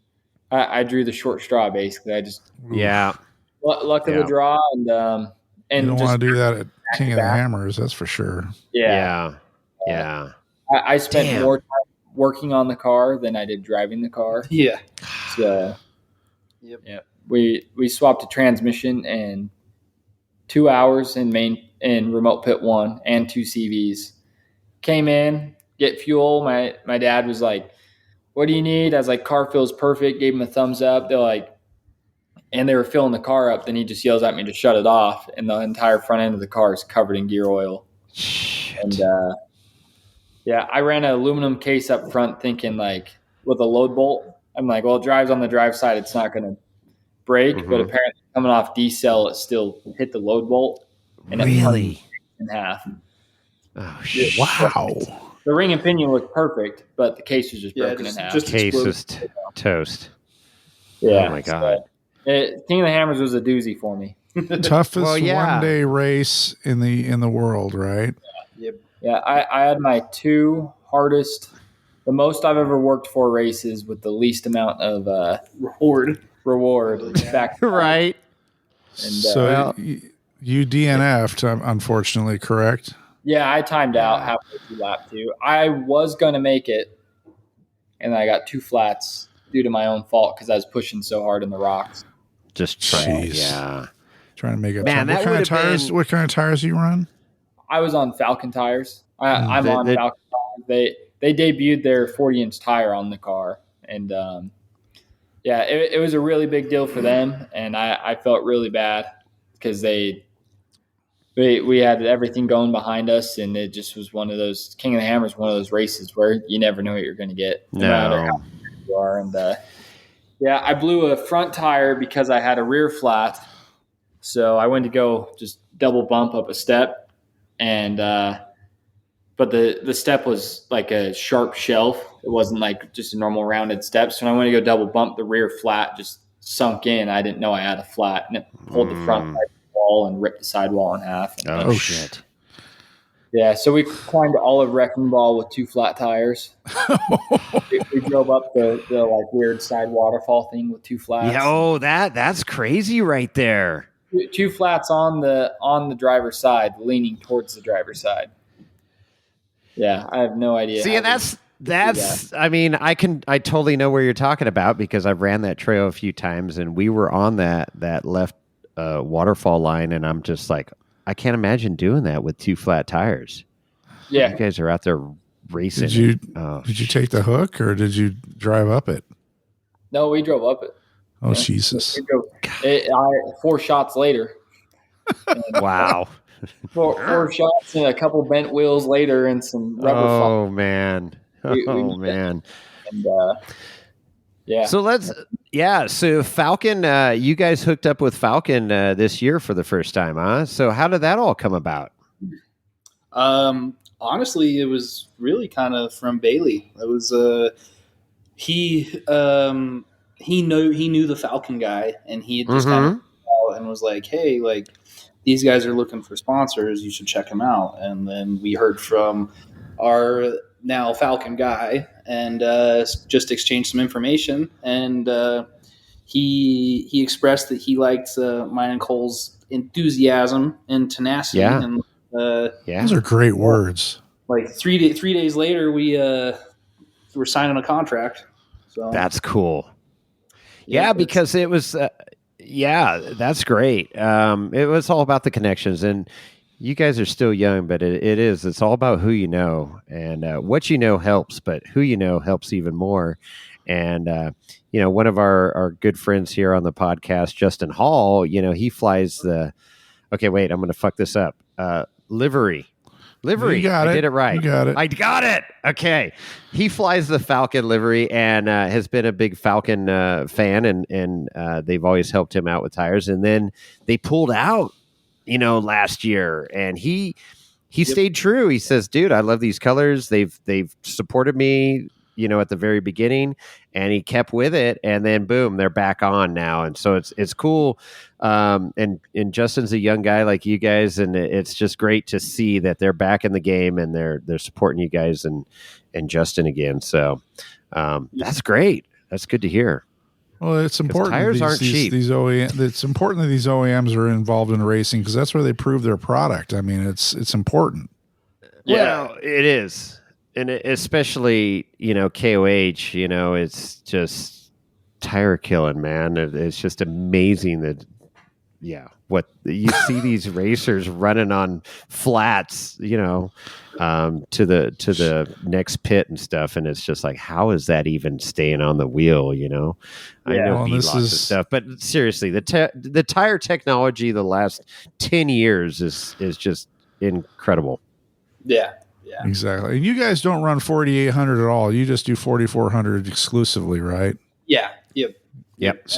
I drew the short straw basically. I just luck of the draw, and you don't want to do that at King of the Hammers, that's for sure. Yeah. I spent more time working on the car than I did driving the car. Yeah. So, we swapped a transmission in 2 hours in remote pit 1 and 2 CVs. Came in, get fuel. My dad was like, "What do you need?" I was like, "Car feels perfect." Gave him a thumbs up. They're like, and they were filling the car up. Then he just yells at me to shut it off, and the entire front end of the car is covered in gear oil. Shit. And I ran an aluminum case up front, thinking like with a load bolt. I'm like, well, it drives on the drive side, it's not going to break, but apparently coming off D-cell, it still hit the load bolt, and it Really? in half. Oh shit! Wow. The ring and pinion looked perfect, but the case was just broken in half. Just Case exploded. is toast. Yeah. Oh my god. King of the Hammers was a doozy for me. Toughest Well, yeah. 1-day race in the world, right? Yeah, I had my 2 hardest, the most I've ever worked for races with the least amount of reward back. Right. And, So you DNF'd, unfortunately, correct? Yeah, I timed out halfway through lap 2. I was going to make it, and I got 2 flats due to my own fault because I was pushing so hard in the rocks. Just trying. Jeez. Yeah. Trying to make it. Man, that would have been. What kind of tires do you run? I was on Falcon tires. I'm on Falcon tires. They debuted their 40-inch tire on the car, and it was a really big deal for them, and I felt really bad because we had everything going behind us, and it just was one of those King of the Hammers, one of those races where you never know what you're going to get, no matter how good you are. And I blew a front tire because I had a rear flat, so I went to go just double bump up a step. And but the step was like a sharp shelf. It wasn't like just a normal rounded step. So when I went to go double bump, the rear flat just sunk in. I didn't know I had a flat, and it pulled the front wall and ripped the sidewall in half. Oh shit! Yeah, so we climbed Olive Wrecking Ball with 2 flat tires. we drove up the like weird side waterfall thing with 2 flats. Yeah, that's crazy right there. 2 flats on the driver's side, leaning towards the driver's side. Yeah, I have no idea. See, that's. I mean, I totally know where you're talking about because I've ran that trail a few times, and we were on that left waterfall line, and I'm just like, I can't imagine doing that with 2 flat tires. Yeah, you guys are out there racing. Did you take the hook or did you drive up it? No, we drove up it. Oh, Jesus. 4 shots later. Wow. 4 shots and a couple bent wheels later and some rubber. Oh, man. Man. And, So Falcon, you guys hooked up with Falcon this year for the first time, huh? So how did that all come about? Honestly, it was really kind of from Bailey. It was he knew the Falcon guy, and he had just kind of called and was like, hey, like these guys are looking for sponsors, you should check them out. And then we heard from our now Falcon guy and just exchanged some information, and he expressed that he liked mine and Cole's enthusiasm and tenacity. Yeah. And those are great words. Like 3 days later, we were signing a contract. So that's cool. Yeah, because it was, that's great. It was all about the connections, and you guys are still young, but it's all about who you know, and what you know helps, but who you know helps even more. And, one of our good friends here on the podcast, Justin Hall, he flies I'm going to fuck this up. Livery. You got I did it right. You got it. I got it. Okay. He flies the Falcon livery and has been a big Falcon fan, and they've always helped him out with tires. And then they pulled out, last year, and he stayed true. He says, dude, I love these colors. They've supported me, at the very beginning, and he kept with it, and then boom, they're back on now. And so it's cool. And Justin's a young guy like you guys, and it's just great to see that they're back in the game and they're supporting you guys and Justin again. So that's great. That's good to hear. Well, it's important. Tires aren't cheap. It's important that these OEMs are involved in racing because that's where they prove their product. I mean, it's important. Yeah, well, it is. And especially, KOH, it's just tire killing, man. It's just amazing that, what you see these racers running on flats, to the next pit and stuff, and it's just like, how is that even staying on the wheel? I know lots of stuff, but seriously, the tire technology the last 10 years is just incredible. Yeah. Exactly. And you guys don't run 4800 at all. You just do 4400 exclusively, right? Yeah. Yep.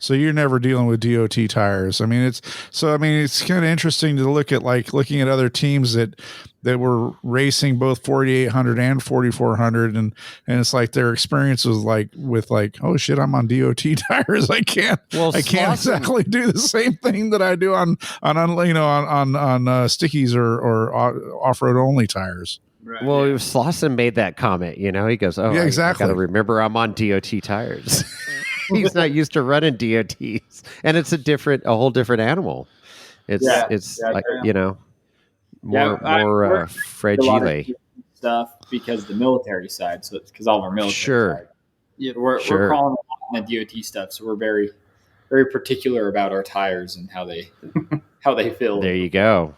So you're never dealing with DOT tires. I mean, it's kind of interesting to looking at other teams that were racing both 4800 and 4400, and it's like their experience was with oh shit, I'm on DOT tires. I can't exactly do the same thing that I do on stickies or off-road only tires. Right. Well, Slauson made that comment. He goes, "Oh, yeah, exactly. I got to remember I'm on DOT tires." He's not used to running DOTs, and it's a whole different animal. It's more fragile stuff because the military side. So it's because all of our military. Side. Yeah, we're crawling on the DOT stuff, so we're very, very particular about our tires and how they feel. There you go.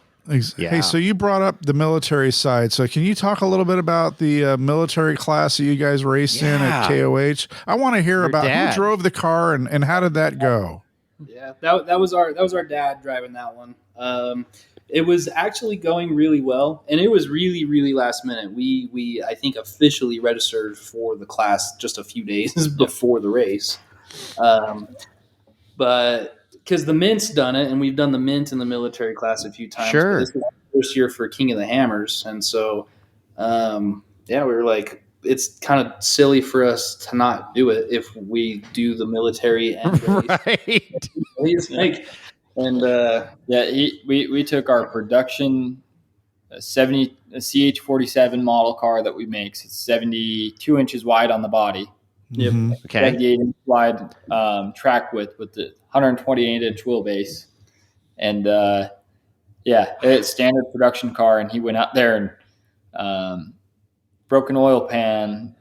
Yeah. Hey, so you brought up the military side. So can you talk a little bit about the military class that you guys raced in at KOH? I want to hear about who drove the car and how did that go? Yeah, that was our dad driving that one. It was actually going really well, and it was really, really last minute. We I think officially registered for the class just a few days before the race, but. Because the Mint's done it, and we've done the Mint in the military class a few times. Sure. This was the first year for King of the Hammers. And so, we were like, it's kind of silly for us to not do it if we do the military and right. We took our production a CH-47 model car that we make. It's 72 inches wide on the body. Yep. Okay. 78 inch wide track width with the 128 inch wheelbase, and it's standard production car. And he went out there and broke an oil pan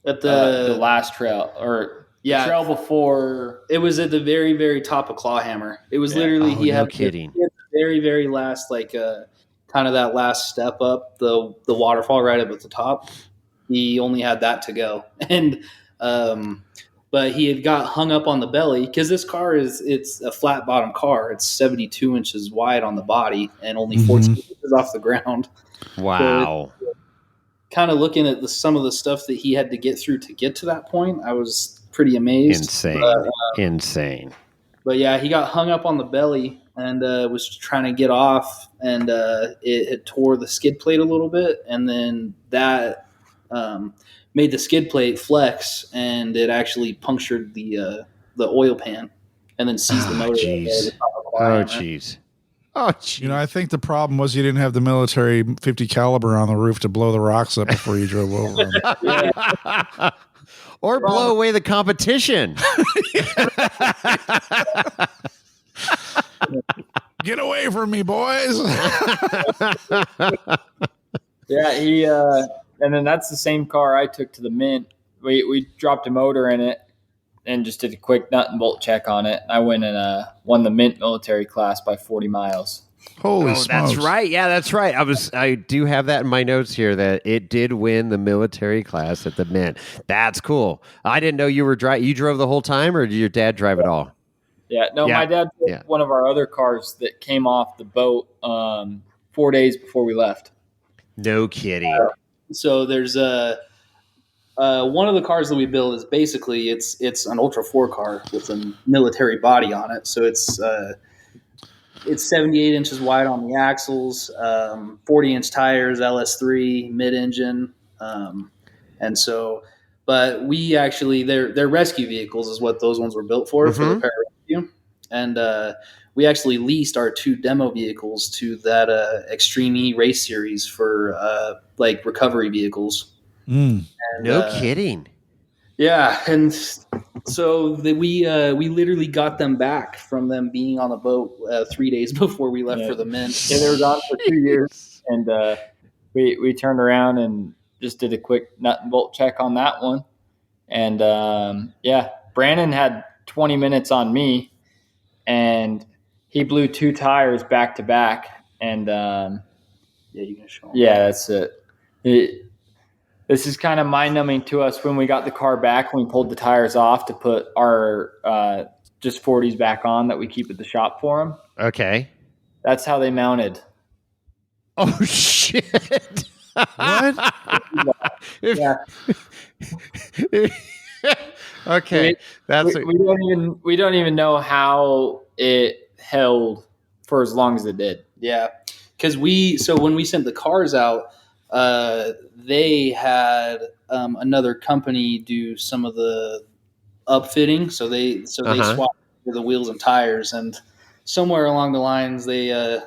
at the last trail, the trail before. It was at the very, very top of Clawhammer. It was literally he had the very, very last kind of that last step up the waterfall right up at the top. He only had that to go, and but he had got hung up on the belly because this car it's a flat bottom car. It's 72 inches wide on the body and only 14 inches off the ground. Wow. So kind of looking at some of the stuff that he had to get through to get to that point, I was pretty amazed. Insane. But yeah, he got hung up on the belly and was trying to get off, and it tore the skid plate a little bit, and then that made the skid plate flex, and it actually punctured the oil pan, and then seized the motor. Jeez. I think the problem was you didn't have the military 50 caliber on the roof to blow the rocks up before you drove over them. Or blow away the competition. Get away from me, boys. Yeah, and then that's the same car I took to the Mint. We dropped a motor in it and just did a quick nut and bolt check on it. I went and won the Mint military class by 40 miles. Holy smokes. That's right. Yeah, that's right. I do have that in my notes here that it did win the military class at the Mint. That's cool. I didn't know you were you drove the whole time, or did your dad drive it all? Yeah, no, my dad took one of our other cars that came off the boat 4 days before we left. No kidding. So there's one of the cars that we build is basically it's an Ultra 4 car with a military body on it. So it's 78 inches wide on the axles, 40-inch tires, LS3 mid-engine, and so. But we actually they're rescue vehicles is what those ones were built for the pararescue, and we actually leased our 2 demo vehicles to that Extreme E race series for recovery vehicles. And, no kidding. Yeah, and so we literally got them back from them being on the boat 3 days before we left for the Mint. Yeah, they were gone for 2 years, and we turned around and just did a quick nut and bolt check on that one. And Brandon had 20 minutes on me, and he blew 2 tires back to back, and you can show him. Yeah, that's it. This is kind of mind-numbing to us when we got the car back. When we pulled the tires off to put our just 40s back on that we keep at the shop for him. Okay. That's how they mounted. Oh shit! What? Yeah. Okay, we don't even know how it held for as long as it did. Yeah, because when we sent the cars out, they had another company do some of the upfitting. So they swapped the wheels and tires, and somewhere along the lines they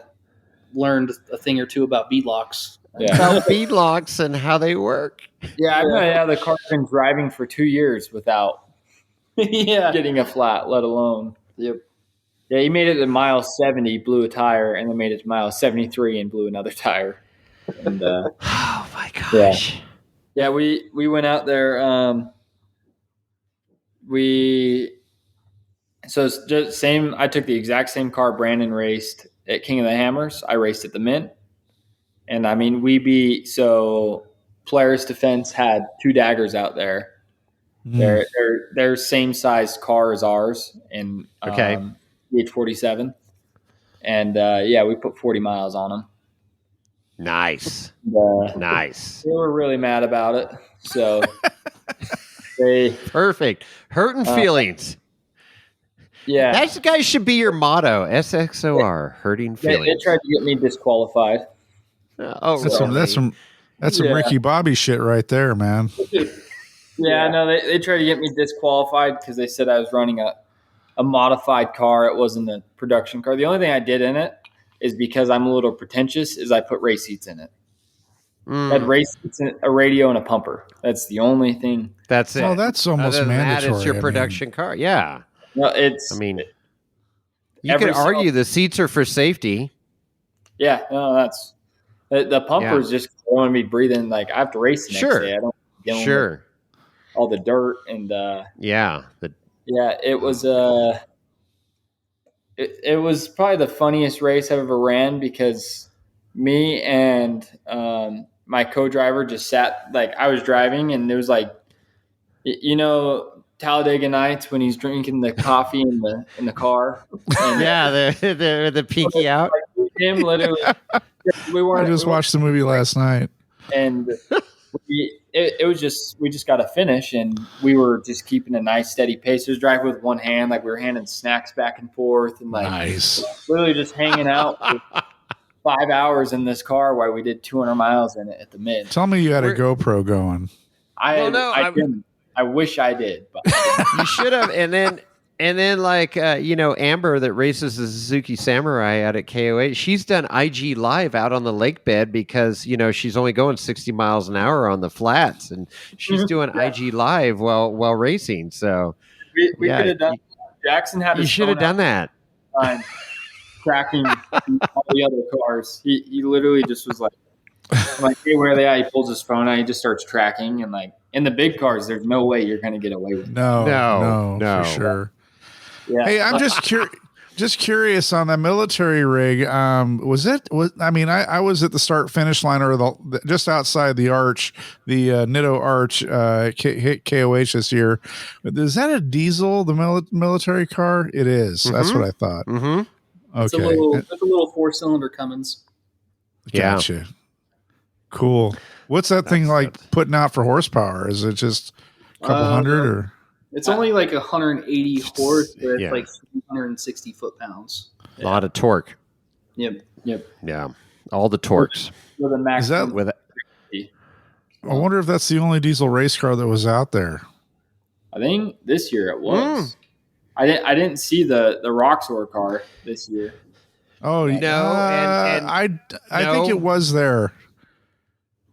learned a thing or two about bead locks. Yeah. About bead locks and how they work. Yeah, the car's been driving for 2 years without getting a flat, let alone. Yep. Yeah, he made it to mile 70, blew a tire, and then made it to mile 73 and blew another tire. And, oh my gosh. Yeah, we went out there. So it's just same. I took the exact same car Brandon raced at King of the Hammers. I raced at the Mint, and I mean Polaris Defense had 2 daggers out there. They're same size car as ours, and H47, and we put 40 miles on them. Nice. Nice. They were really mad about it. So perfect. Hurting feelings. Yeah. That guy should be your motto. SXOR. Hurting feelings. They tried to get me disqualified. That's some Ricky Bobby shit right there, man. Yeah, no, they tried to get me disqualified because they said I was running a modified car. It wasn't a production car. The only thing I did in it is because I'm a little pretentious is I put race seats in it. I had race seats, a radio, and a pumper. That's the only thing. That's it. Oh, that's almost mandatory. It's your production car. Yeah. No, you could argue the seats are for safety. Yeah, no, that's the pumper is just want to be breathing. Like I have to race the next day. I don't deal with all the dirt and it was it was probably the funniest race I've ever ran because me and my co-driver just sat, like I was driving and there was like, Talladega Nights when he's drinking the coffee in the car. And the pinky out. Like, him literally. I just watched the movie last night, and it was just we just got to finish, and we were just keeping a nice steady pace. It was driving with one hand, like we were handing snacks back and forth, and like literally just hanging out for 5 hours in this car while we did 200 miles in it at the Mid. Tell me you had a GoPro going. I didn't. I wish I did, but you should have. And then like Amber that races the Suzuki Samurai out at KOA, she's done IG Live out on the lake bed because she's only going 60 miles an hour on the flats, and she's doing IG Live while racing. So we could have done. Jackson had. You should have done that. Tracking all the other cars. He literally just was like, I'm like, hey, where are they at? He pulls his phone out. He just starts tracking, and like in the big cars, there's no way you're going to get away with it. No, for sure. Yeah. Hey, I'm just curious on that military rig. I was at the start finish line or just outside the arch, the Nitto Arch hit KOH this year. Is that a diesel? The military car? It is. Mm-hmm. That's what I thought. Mm-hmm. Okay, it's a little 4-cylinder Cummins. Gotcha. Yeah. Cool. What's that thing like putting out for horsepower? Is it just a couple hundred or? It's only like 180 horse, but it's like 360 foot-pounds. A lot of torque. Yep. Yeah. All the torques. With a max. I wonder if that's the only diesel race car that was out there. I think this year it was. I didn't see the SXOR car this year. Oh no! I think it was there.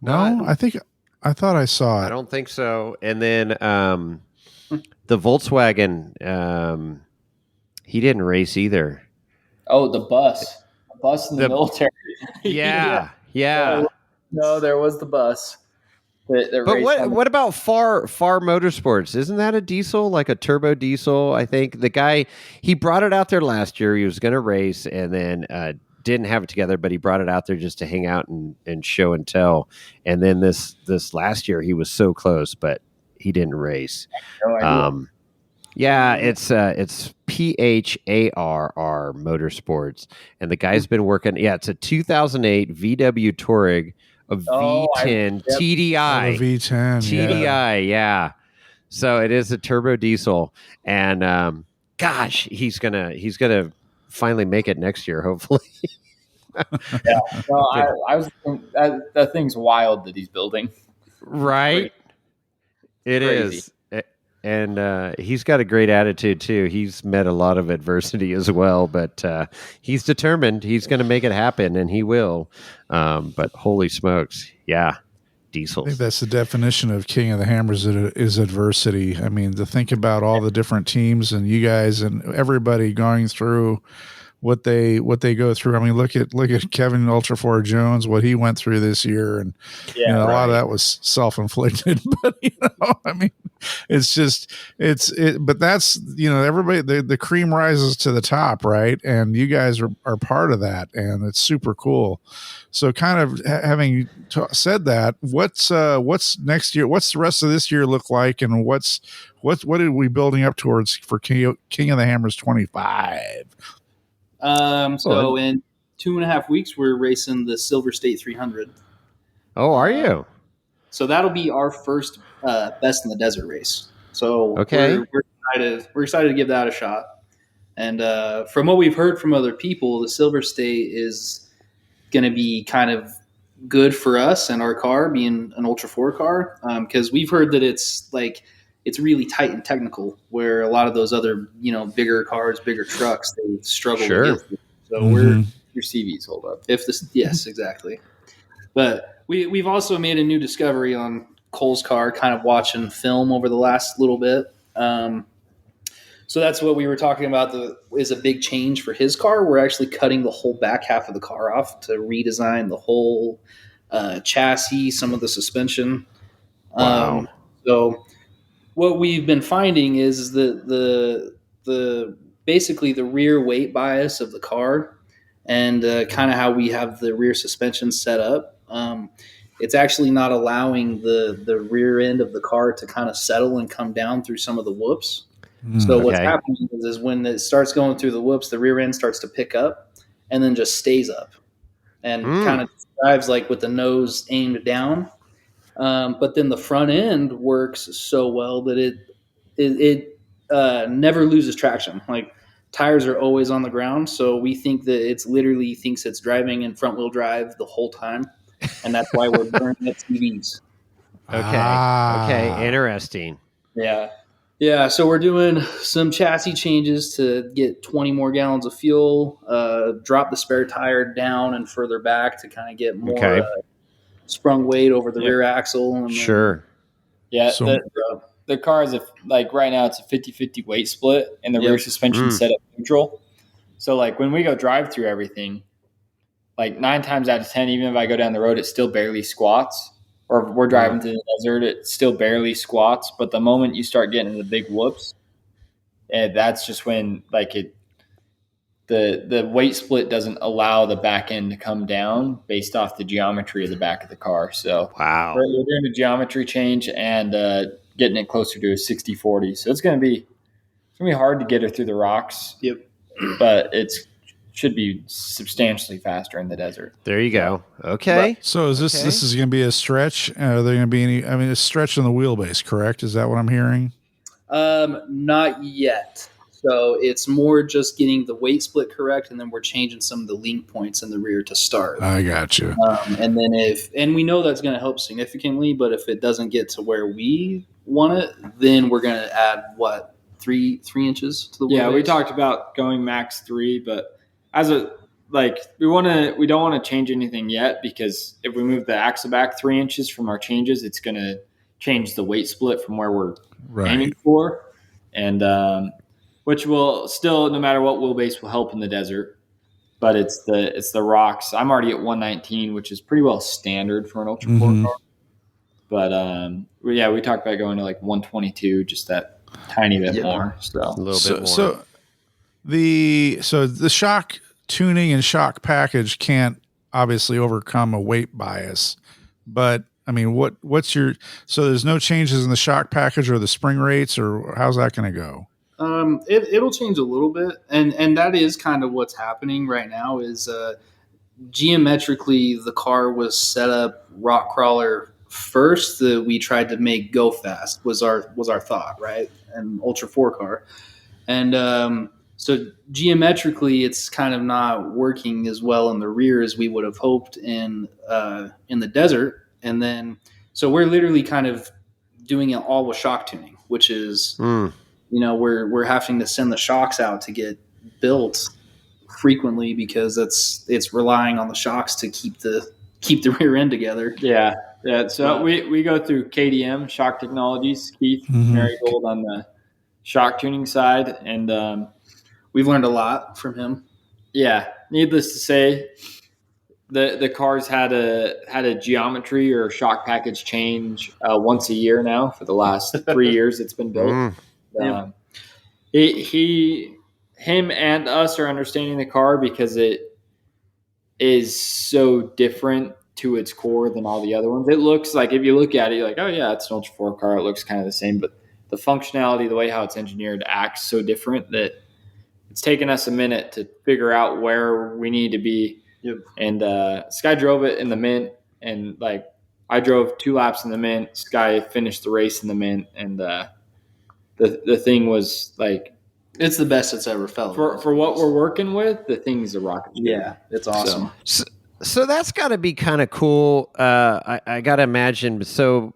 No, I thought I saw it. I don't think so. And then the Volkswagen, he didn't race either. Oh, the bus in the military. Yeah. No, there was the bus. But what about Far Motorsports? Isn't that a diesel, like a turbo diesel? I think the guy, he brought it out there last year. He was going to race and then didn't have it together, but he brought it out there just to hang out and show and tell. And then this last year he was so close, but he didn't race. Yeah, it's PHARR Motorsports, and the guy's been working. Yeah, it's a 2008 VW Touareg, a V10 TDI. Oh, the V10 TDI, yeah. So it is a turbo diesel, and gosh, he's gonna finally make it next year, hopefully. Yeah, well, I was thinking that thing's wild that he's building. Right, it is. And he's got a great attitude, too. He's met a lot of adversity as well, but he's determined. He's going to make it happen, and he will. But holy smokes, yeah, diesels. I think that's the definition of King of the Hammers is adversity. I mean, to think about all the different teams and you guys and everybody going through what they go through. I mean, look at Kevin Ultra 4 Jones, what he went through this year, and a lot of that was self-inflicted. But I mean, it's just but that's everybody, the cream rises to the top, right? And you guys are part of that, and it's super cool. So, kind of having said that, what's next year? What's the rest of this year look like, and what are we building up towards for King of the Hammers 25? So in 2.5 weeks, we're racing the Silver State 300. Oh, are you? So that'll be our first Best in the Desert race. So okay, we're excited to give that a shot. And from what we've heard from other people, the Silver State is going to be kind of good for us and our car, being an Ultra 4 car, because we've heard that it's really tight and technical, where a lot of those other, bigger cars, bigger trucks, they struggle against it. So your CVs hold up. Yes, exactly. But we've also made a new discovery on Cole's car, kind of watching film over the last little bit. So that's what we were talking about, is a big change for his car. We're actually cutting the whole back half of the car off to redesign the whole chassis, some of the suspension. Wow. So what we've been finding is the basically the rear weight bias of the car, and kind of how we have the rear suspension set up. It's actually not allowing the rear end of the car to kind of settle and come down through some of the whoops. So what's happening is when it starts going through the whoops, the rear end starts to pick up and then just stays up and kind of drives like with the nose aimed down. But then the front end works so well that it never loses traction. Like, tires are always on the ground. So we think that it's literally thinks it's driving in front wheel drive the whole time. And that's why we're burning at TVs. Okay. Interesting. Yeah. So we're doing some chassis changes to get 20 more gallons of fuel, drop the spare tire down and further back to kind of get more sprung weight over the rear axle. And sure. Yeah. So, the car is right now it's a 50-50 weight split, and the rear suspension set up neutral. So when we go drive through everything, 9 times out of 10, even if I go down the road, it still barely squats. Or if we're driving through the desert, it still barely squats. But the moment you start getting into the big whoops, that's just when the weight split doesn't allow the back end to come down based off the geometry of the back of the car. So we're doing a geometry change and getting it closer to a 60-40. So it's going to be hard to get her through the rocks. Yep. But should be substantially faster in the desert. There you go. Okay. So is this is going to be a stretch? Are there going to be any? I mean, a stretch on the wheelbase, correct? Is that what I'm hearing? Not yet. So it's more just getting the weight split correct, and then we're changing some of the link points in the rear to start. I got you. And then we know that's going to help significantly, but if it doesn't get to where we want it, then we're going to add 3 inches to the wheelbase? Yeah, we talked about going max 3, but as we don't want to change anything yet, because if we move the axle back 3 inches from our changes, it's going to change the weight split from where we're aiming for, and which will still, no matter what wheelbase, will help in the desert. But it's the rocks. I'm already at 119, which is pretty well standard for an Ultra 4 car. But we talked about going to like 122, just that tiny bit more. So a little bit more. So the shock tuning and shock package can't obviously overcome a weight bias, but I mean, what's your, so there's no changes in the shock package or the spring rates, or how's that going to go? It'll change a little bit, and that is kind of what's happening right now. Is geometrically the car was set up rock crawler first. We tried to make go fast was our thought, right? An Ultra 4 car, and so geometrically it's kind of not working as well in the rear as we would have hoped in the desert. And then so we're literally kind of doing it all with shock tuning, which is we're having to send the shocks out to get built frequently because it's relying on the shocks to keep the rear end together. Yeah. So we go through KDM Shock Technologies, Keith Marigold on the shock tuning side, and we've learned a lot from him. Yeah, needless to say, the cars had a geometry or shock package change once a year now for the last 3 years it's been built. Him and us are understanding the car because it is so different to its core than all the other ones. It looks like, if you look at it, you're like, oh yeah, it's an Ultra 4 car. It looks kind of the same, but the functionality, the way how it's engineered acts so different that it's taken us a minute to figure out where we need to be. Yep. And Sky drove it in the Mint, and like I drove 2 laps in the Mint. Sky finished the race in the Mint, and the thing was like, it's the best it's ever felt. For what we're working with, the thing's a rocket ship. Yeah, it's awesome. So that's got to be kind of cool. I got to imagine. So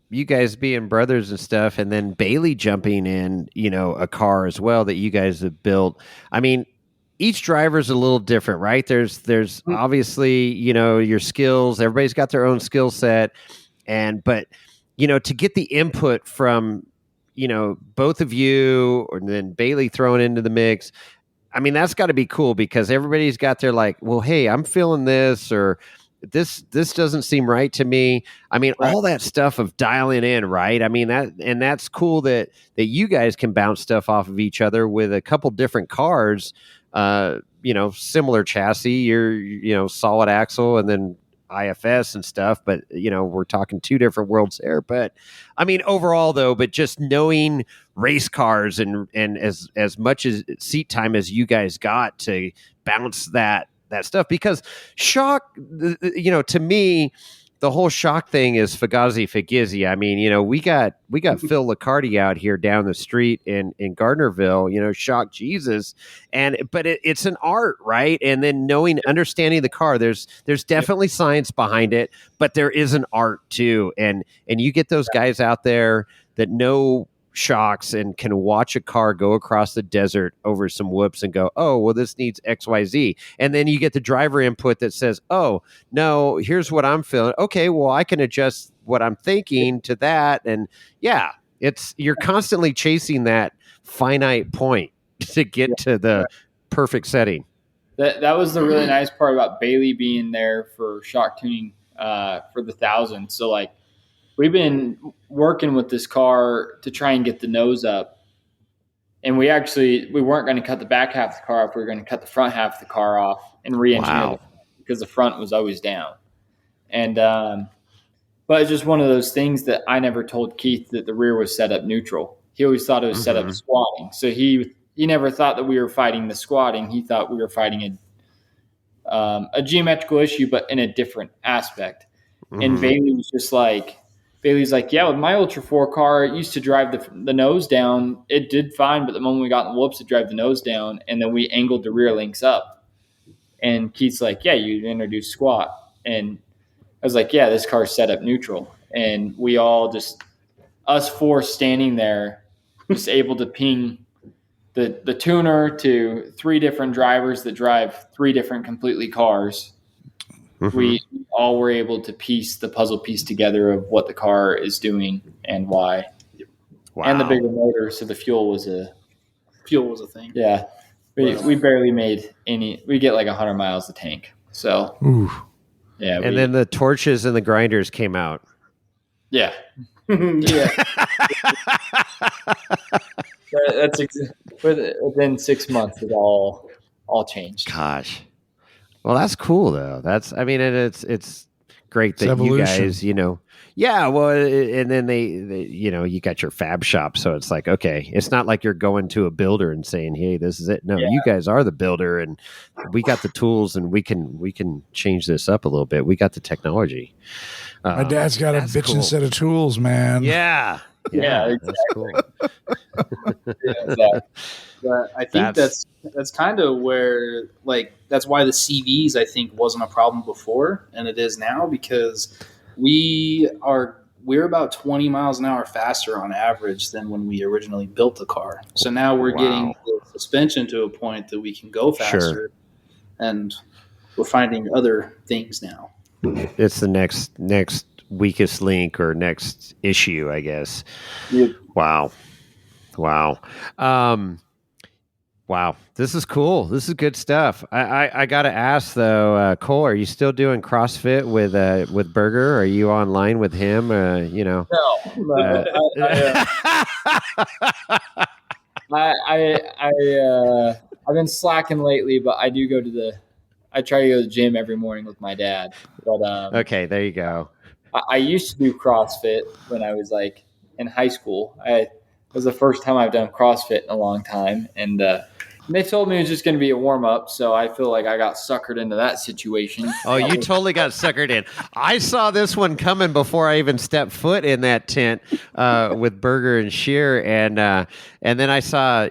you guys being brothers and stuff, and then Bailey jumping in, a car as well that you guys have built. I mean, each driver's a little different, right? There's obviously, your skills. Everybody's got their own skill set, but to get the input from both of you, or then Bailey thrown into the mix. I mean, that's got to be cool because everybody's got their like, well, hey, I'm feeling this, or this doesn't seem right to me. I mean, all that stuff of dialing in, right? I mean, that's cool that you guys can bounce stuff off of each other with a couple different cars, similar chassis, you're, solid axle and then IFS and stuff, but we're talking 2 different worlds there. But I mean, overall though, but just knowing race cars and as much as seat time as you guys got to bounce that stuff, because shock, to me, the whole shock thing is Fugazi Fagizzi. I mean, we got Phil Licardi out here down the street in Gardnerville, shock Jesus. But it's an art, right? And then understanding the car, there's definitely science behind it, but there is an art too. And you get those guys out there that know shocks and can watch a car go across the desert over some whoops and go, oh, well, this needs XYZ. And then you get the driver input that says, oh, no, here's what I'm feeling. Okay, well, I can adjust what I'm thinking to that. And yeah, you're constantly chasing that finite point to get to the perfect setting. That was the really nice part about Bailey being there for shock tuning for the 1000. So like, we've been working with this car to try and get the nose up. And we weren't going to cut the back half of the car off. We were going to cut the front half of the car off and re-engineer it because the front was always down. And but it's just one of those things that I never told Keith that the rear was set up neutral. He always thought it was set up squatting. So he never thought that we were fighting the squatting. He thought we were fighting a geometrical issue, but in a different aspect. And Bailey was just like, yeah, with my Ultra 4 car, it used to drive the nose down. It did fine, but the moment we got in the whoops, it drive the nose down, and then we angled the rear links up. And Keith's like, yeah, you introduce squat. And I was like, yeah, this car's set up neutral. And we all just, us 4 standing there, just able to ping the tuner to 3 different drivers that drive 3 different completely cars. We all were able to piece the puzzle piece together of what the car is doing and why. Wow. And the bigger motor, so the fuel was a thing. Yeah. We barely made any. We get like 100 miles a tank. So, yeah. And then the torches and the grinders came out. Yeah. Yeah. That's within 6 months it all changed. Gosh. Well, that's cool though. I mean, it's great that you evolution. guys, yeah. Well, and then they, you got your fab shop, so it's like, okay, it's not like you're going to a builder and saying, "Hey, this is it." No, you guys are the builder, and we got the tools, and we can change this up a little bit. We got the technology. My dad's got a bitchin' set of tools, man. Yeah, exactly. That's cool. Exactly. But I think that's kind of where, like, that's why the CVs, I think, wasn't a problem before, and it is now, because we're about 20 miles an hour faster on average than when we originally built the car. So now we're getting the suspension to a point that we can go faster, and we're finding other things now. It's the next weakest link or next issue, I guess. Yep. Wow. Wow, this is cool. This is good stuff. I got to ask though, Cole, are you still doing CrossFit with Berger? Are you online with him? No. I've been slacking lately, but I do I try to go to the gym every morning with my dad. But okay, there you go. I used to do CrossFit when I was like in high school. It was the first time I've done CrossFit in a long time, and they told me it was just going to be a warm up. So I feel like I got suckered into that situation. Oh, you totally got suckered in. I saw this one coming before I even stepped foot in that tent with Berger and Shear, and then I saw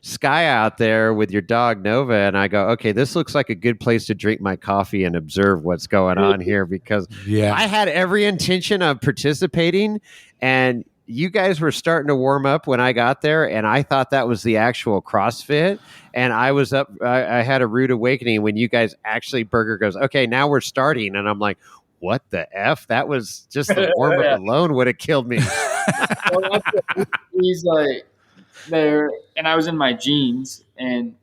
Sky out there with your dog Nova, and I go, okay, this looks like a good place to drink my coffee and observe what's going on here, because I had every intention of participating, and you guys were starting to warm up when I got there, and I thought that was the actual CrossFit. And I was up, I had a rude awakening when you guys actually, Berger goes, okay, now we're starting. And I'm like, what the F? That was just the warm up alone would have killed me. Well, he's like there, and I was in my jeans, and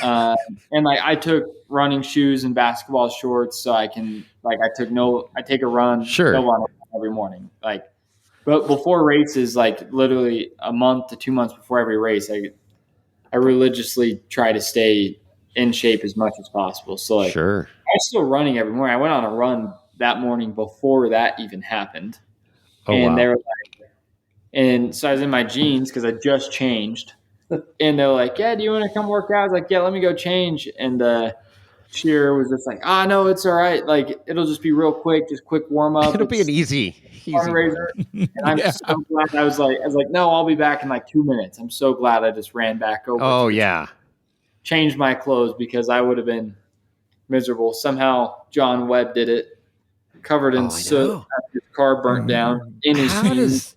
like I took running shoes and basketball shorts, so I can, like, I take a run, no run every morning, like. But before races, like literally a month to 2 months before every race, I religiously try to stay in shape as much as possible. So like, I was still running every morning. I went on a run that morning before that even happened. They were like, and so I was in my jeans because I just changed, and they're like, "Yeah, do you want to come work out?" I was like, "Yeah, let me go change." And Shearer was just like, no, it's all right. Like, it'll just be real quick, just quick warm up. It'll be an easy fundraiser. And I'm so glad I was like, no, I'll be back in like 2 minutes. I'm so glad I just ran back over. Oh, yeah. Changed my clothes because I would have been miserable. Somehow John Webb did it, covered in soot after his car burnt down in his jeans.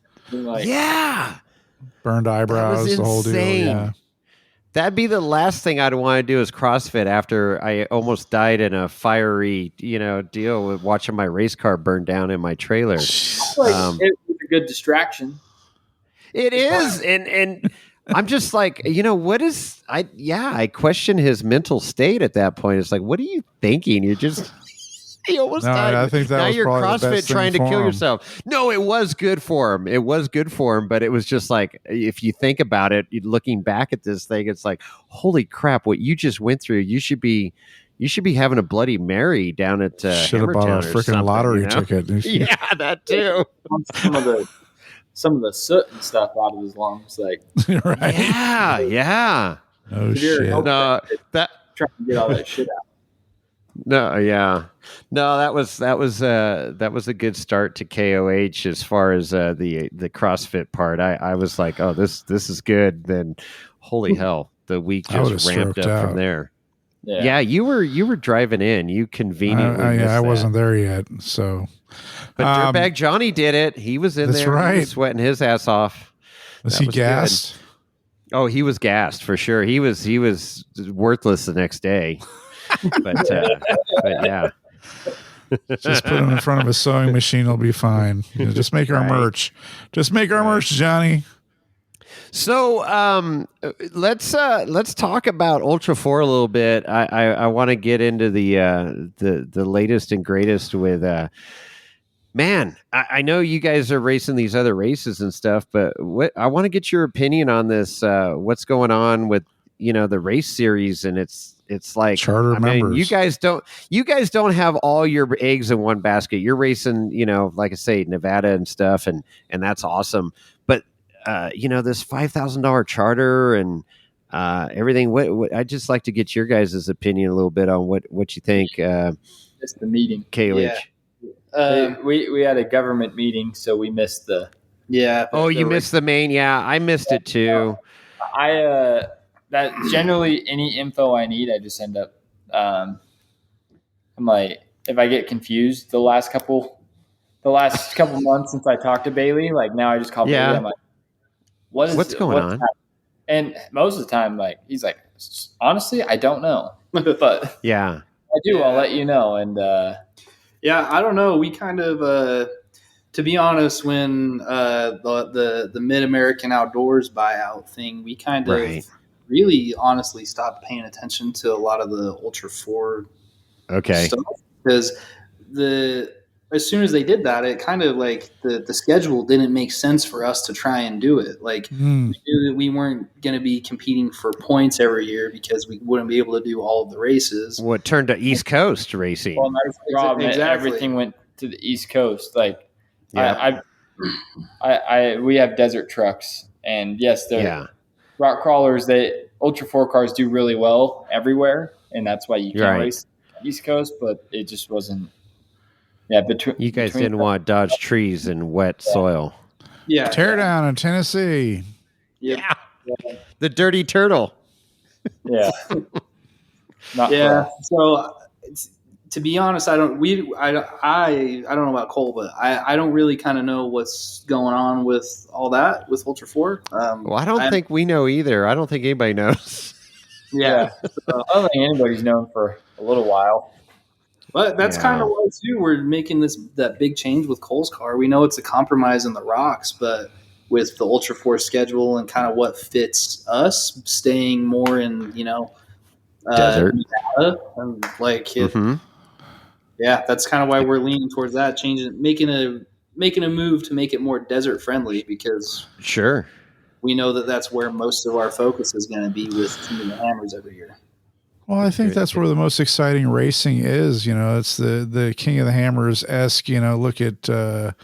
Burned eyebrows, the whole deal. Yeah. That'd be the last thing I'd want to do is CrossFit after I almost died in a fiery, deal with watching my race car burn down in my trailer. It was a good distraction. It is. And I'm just like, what is, I question his mental state at that point. It's like, what are you thinking? You're just... He almost died. I think that now was you're CrossFit trying to kill him. yourself. No, it was good for him. But it was just like, if you think about it, looking back at this thing, it's like, holy crap! What you just went through, you should be having a Bloody Mary down at should have bought a freaking lottery ticket. Yeah, that too. Some of the soot and stuff out of his lungs, like right? Yeah. Oh shit! No, trying to get all that shit out. No, yeah, no, that was a good start to KOH as far as the CrossFit part. I was like, oh, this is good. Then, holy hell, the week just ramped up from there. Yeah, you were driving in. You conveniently. I wasn't there yet, so. But Dirtbag Johnny did it. He was in there, right. He was sweating his ass off. Was he gassed? Good. Oh, he was gassed for sure. He was worthless the next day. But yeah, just put him in front of a sewing machine. He'll be fine. Just make our merch. Just make our merch, Johnny. So let's talk about Ultra 4 a little bit. I want to get into the latest and greatest with Man, I know you guys are racing these other races and stuff, but I want to get your opinion on this. What's going on with the race series, and it's like Charter members. you guys don't have all your eggs in one basket. You're racing, like I say, Nevada and stuff, and that's awesome. But this $5,000 charter and everything. What I'd just like to get your guys' opinion a little bit on what you think. Just the meeting, KOH. Yeah. We had a government meeting, so we missed the. Yeah. Oh, you missed the main. Yeah, I missed it too. That generally any info I need, I just end up. I'm like, if I get confused, the last couple months since I talked to Bailey, like now I just call Bailey. I'm like, what's going on? Happening? And most of the time, like he's like, honestly, I don't know, but yeah, I do. I'll let you know. And yeah, I don't know. We kind of, to be honest, when the Mid American Outdoors buyout thing, we kind of really honestly stopped paying attention to a lot of the Ultra 4 stuff, because as soon as they did that, it kind of like the schedule didn't make sense for us to try and do it. Like we knew that we weren't going to be competing for points every year because we wouldn't be able to do all of the races. Well, it turned to East Coast racing. Well, that's the problem. Exactly. Everything went to the East Coast. Like, we have desert trucks, and yes, the rock crawlers. Ultra 4 cars do really well everywhere, and that's why you can't race East Coast. But it just wasn't. Yeah, you guys didn't want to dodge trees and wet soil. Yeah, tear down in Tennessee. Yeah. The dirty turtle. Yeah. So to be honest, I don't know about Cole, but I don't really kind of know what's going on with all that with Ultra 4. Well, I don't think we know either. I don't think anybody knows. Yeah. So, I don't think anybody's known for a little while. But that's kind of why, too, we're making that big change with Cole's car. We know it's a compromise in the rocks, but with the Ultra 4 schedule and kind of what fits us, staying more in, desert. Nevada, and that's kind of why we're leaning towards that, making a move to make it more desert friendly, because we know that that's where most of our focus is going to be with King of the Hammers every year. Well, I think that's where the most exciting racing is. It's the King of the Hammers-esque, look at, the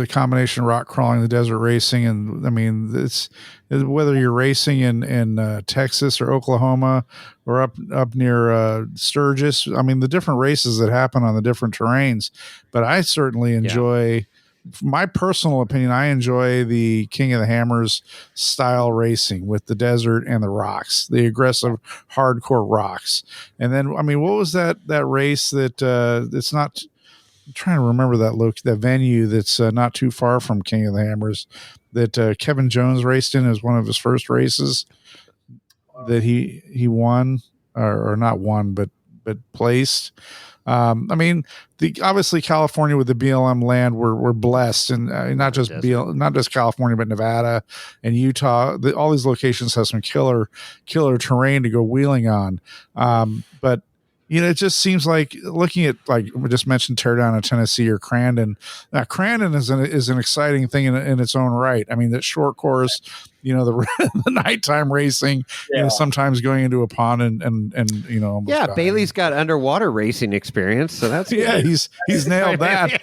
combination of rock crawling, the desert racing. And I mean, it's whether you're racing in Texas or Oklahoma or up near Sturgis. I mean, the different races that happen on the different terrains, but I certainly enjoy, my personal opinion, I enjoy the King of the Hammers style racing with the desert and the rocks, the aggressive, hardcore rocks. And then, I mean, what was that race that it's not? I'm trying to remember that venue that's not too far from King of the Hammers that Kevin Jones raced in as one of his first races that he won or not won, but placed. I mean, obviously California with the BLM land, we're blessed, and not just California, but Nevada and Utah. All these locations have some killer terrain to go wheeling on. But it just seems like looking at, like we just mentioned, teardown in Tennessee or Crandon. Now, Crandon is an exciting thing in its own right. I mean, that short course, the nighttime racing, sometimes going into a pond and almost Bailey's got underwater racing experience, so that's good. he's nailed that.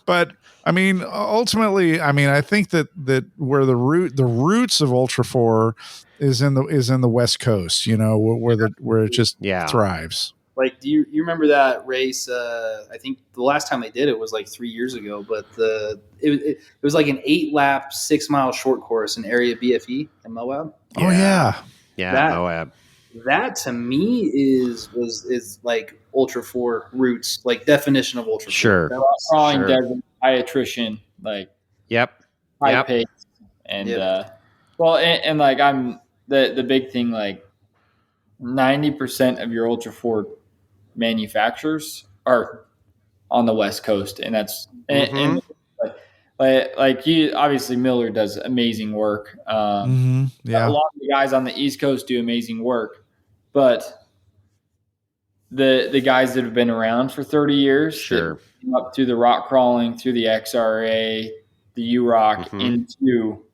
but I mean, ultimately, I mean, I think that where the roots of Ultra 4 is in the West Coast, where it just thrives. Like, do you remember that race? I think the last time they did it was like 3 years ago, but it was like an 8-lap, 6-mile short course in area BFE in Moab. Oh yeah, Moab. That to me is like Ultra 4 roots, like definition of Ultra 4. Sure. Crawling desert, high attrition, like high pace, and and like I'm the big thing, like 90% of your Ultra 4 manufacturers are on the West Coast, and that's and like you obviously Miller does amazing work. A lot of the guys on the East Coast do amazing work, but the guys that have been around for 30 years, Sure, up through the rock crawling, through the XRA, the UROC, into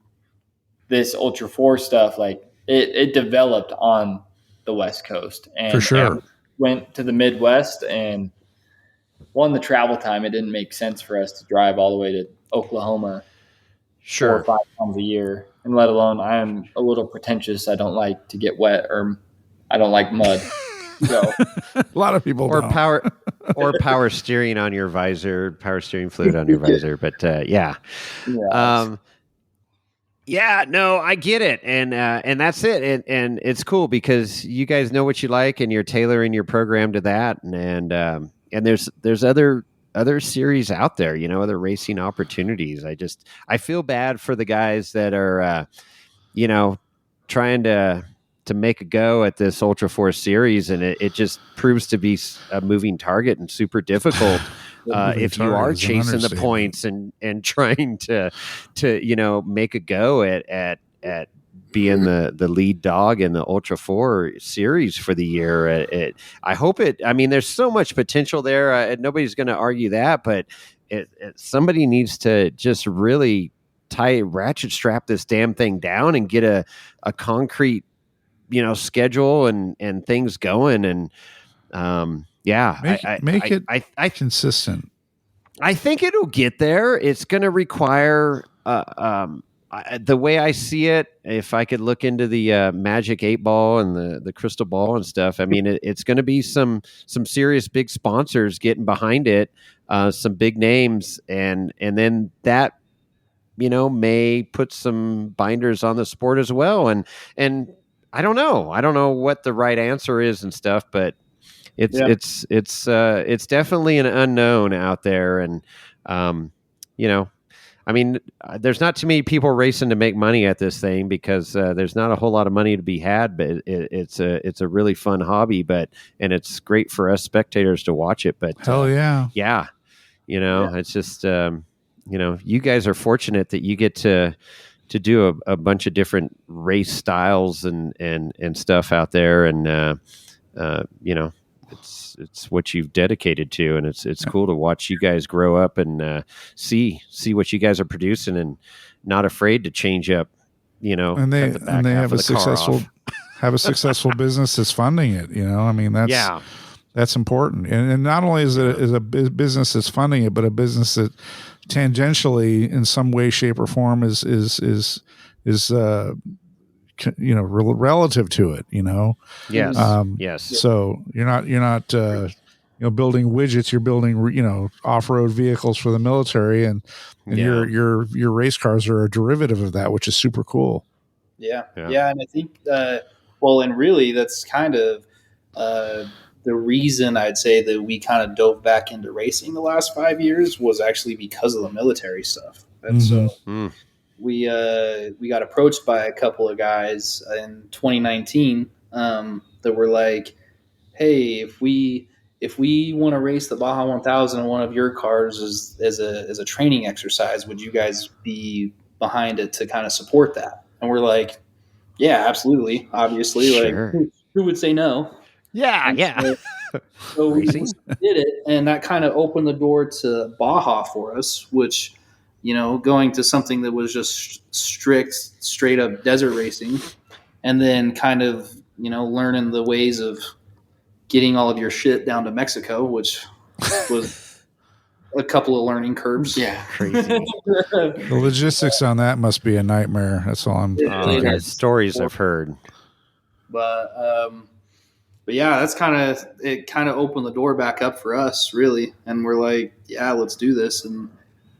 this Ultra 4 stuff, like it developed on the West Coast, and for sure went to the Midwest, and the travel time, it didn't make sense for us to drive all the way to Oklahoma 4 or 5 times a year, and let alone I am a little pretentious. I don't like to get wet, or I don't like mud. So a lot of people or don't. power steering on your visor, power steering fluid on your visor. But yeah. Yeah, no, I get it, and that's it, and it's cool because you guys know what you like, and you're tailoring your program to that, and there's other series out there, other racing opportunities. I feel bad for the guys that are, trying to make a go at this Ultra 4 series, and it just proves to be a moving target and super difficult. If you are chasing the points and trying to make a go at being the lead dog in the Ultra 4 series for the year, I hope it. I mean, there's so much potential there. Nobody's going to argue that, but somebody needs to just really ratchet strap this damn thing down and get a concrete schedule and things going, and make it consistent. I think it'll get there. It's going to require the way I see it, if I could look into the magic 8-ball and the crystal ball and stuff, I mean, it's going to be some serious big sponsors getting behind it, some big names, and then that may put some binders on the sport as well. And I don't know what the right answer is and stuff, but it's definitely an unknown out there. And, I mean, there's not too many people racing to make money at this thing because there's not a whole lot of money to be had, but it's a really fun hobby, and it's great for us spectators to watch it. But hell yeah. It's just, you guys are fortunate that you get to do a bunch of different race styles and stuff out there. And, it's what you've dedicated to, and it's cool to watch you guys grow up and see what you guys are producing, and not afraid to change up. And they have a successful business that's funding it. I mean, that's important, and not only is it a business that's funding it, but a business that tangentially, in some way, shape, or form, is relative to it, Yes. Yes. So you're not building widgets, you're building, off-road vehicles for the military, and your race cars are a derivative of that, which is super cool. Yeah. And I think, and really that's kind of, the reason I'd say that we kind of dove back into racing the last 5 years was actually because of the military stuff. And so we got approached by a couple of guys in 2019 that were like, hey, if we want to race the Baja 1000 in one of your cars as a training exercise, would you guys be behind it to kind of support that? And we're like, yeah, absolutely. Obviously, sure. Like who would say no? Yeah. So we did it, and that kind of opened the door to Baja for us, which, going to something that was just straight up desert racing, and then kind of, learning the ways of getting all of your shit down to Mexico, which was a couple of learning curves. Yeah, crazy. The logistics on that must be a nightmare. That's all I'm thinking. Stories I've heard. But yeah, that's kind of opened the door back up for us, really. And we're like, yeah, let's do this. And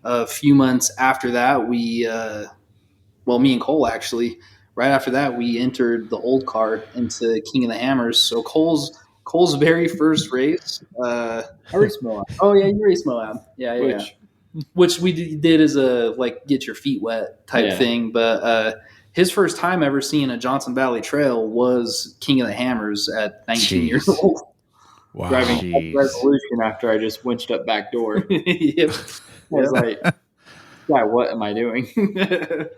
a few months after that, me and Cole actually, right after that, we entered the old car into King of the Hammers. So Cole's very first race. I raced Moab. Oh yeah, you raced Moab. Yeah. Which we did as a get your feet wet type thing. But his first time ever seeing a Johnson Valley Trail was King of the Hammers at 19 years old. Wow. Driving Resolution after I just winched up back door. Yep. I was like, yeah, what am I doing?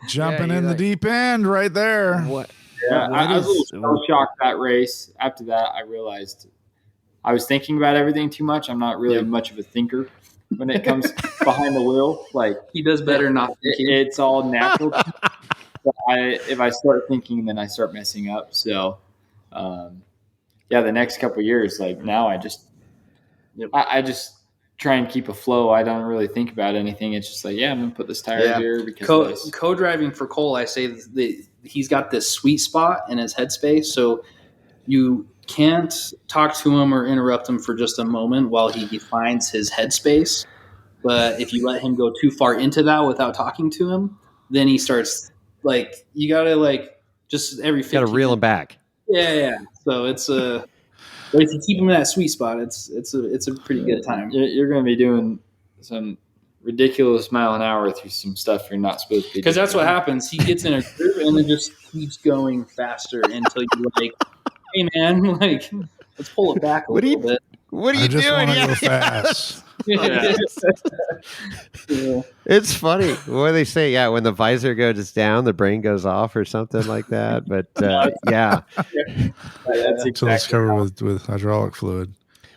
Jumping in the deep end right there. What? Yeah, I was a little shocked that race. After that, I realized I was thinking about everything too much. I'm not really much of a thinker when it comes behind the wheel. Like he does better not thinking. It's all natural. So if I start thinking, then I start messing up. So, the next couple of years, like now, I just try and keep a flow. I don't really think about anything. It's just like, I'm gonna put this tire here because co-driving for Cole. I say that he's got this sweet spot in his headspace, so you can't talk to him or interrupt him for just a moment while he finds his headspace. But if you let him go too far into that without talking to him, then he starts like you gotta just every 15 gotta reel him back. Yeah. So it's but if you keep him in that sweet spot, it's a pretty good time. You're going to be doing some ridiculous mile an hour through some stuff you're not supposed to be. Because that's what happens. He gets in a groove and then just keeps going faster until you're like, hey man, let's pull it back a little bit. What are you doing? I just want to go fast. It's funny. What do they say? Yeah, when the visor goes down, the brain goes off or something like that. But that's Until it's covered with hydraulic fluid.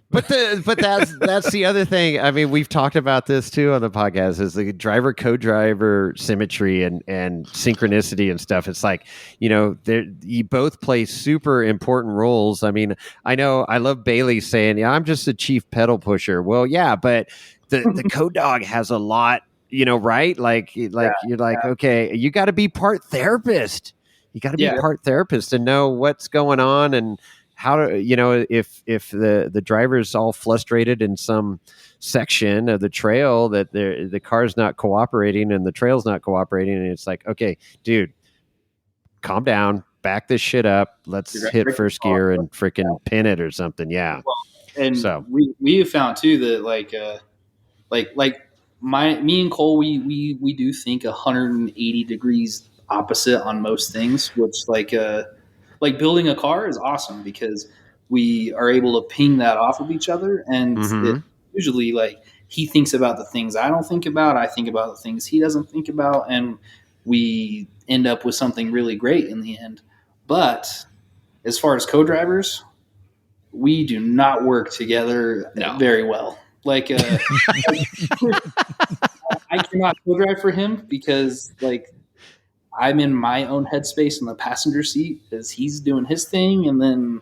But that's the other thing. I mean, we've talked about this too on the podcast, is the driver co-driver symmetry and synchronicity and stuff. It's like, you both play super important roles. I mean, I know I love Bailey saying, I'm just a chief pedal pusher. Well, yeah, but the co-dog has a lot, right? Okay, you got to be part therapist. You got to be part therapist to know what's going on and how to, if the driver's all frustrated in some section of the trail that the car's not cooperating and the trail's not cooperating, and it's like, okay, dude, calm down, back this shit up. Let's hit first gear and freaking pin it or something. Yeah. Well, and so we have found too that me and Cole, we do think 180 degrees opposite on most things, which like building a car is awesome because we are able to ping that off of each other. And it usually he thinks about the things I don't think about. I think about the things he doesn't think about. And we end up with something really great in the end. But as far as co-drivers, we do not work together very well. I cannot co-drive for him because I'm in my own headspace in the passenger seat as he's doing his thing, and then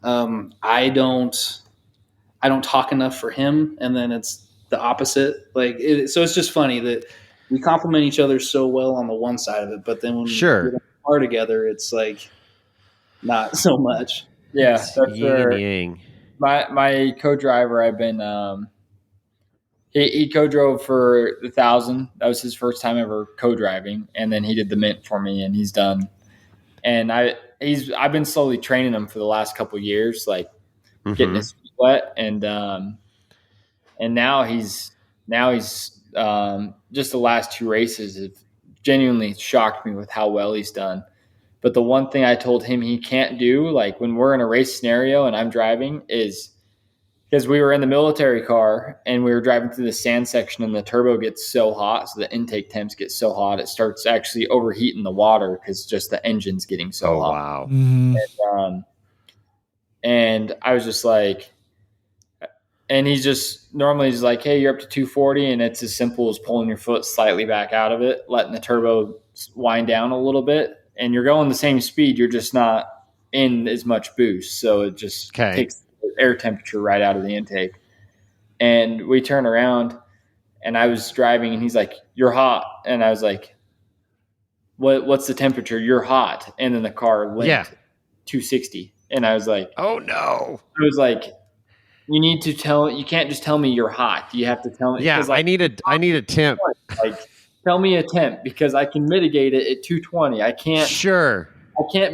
I don't talk enough for him, and then it's the opposite. So it's just funny that we complement each other so well on the one side of it, but then when we get in the car together, it's not so much. Yeah, that's yang. My co-driver, I've been. He co-drove for the 1,000. That was his first time ever co-driving, and then he did the Mint for me, and he's done. And I've been slowly training him for the last couple of years, getting his feet wet, and now he's just the last 2 races have genuinely shocked me with how well he's done. But the one thing I told him he can't do, when we're in a race scenario and I'm driving, is because we were in the military car and we were driving through the sand section and the turbo gets so hot. So the intake temps get so hot, it starts actually overheating the water because just the engine's getting so hot. Wow. Mm-hmm. And I was just and he's just normally he's like, hey, you're up to 240. And it's as simple as pulling your foot slightly back out of it, letting the turbo wind down a little bit. And you're going the same speed. You're just not in as much boost. So it just takes air temperature right out of the intake. And we turn around and I was driving and he's like, you're hot. And I was like, what's the temperature? You're hot. And then the car went 260. And I was like, oh no. I was like, you can't just tell me you're hot. You have to tell me. Yeah. I need a temp. Tell me a temp because I can mitigate it at 220. I can't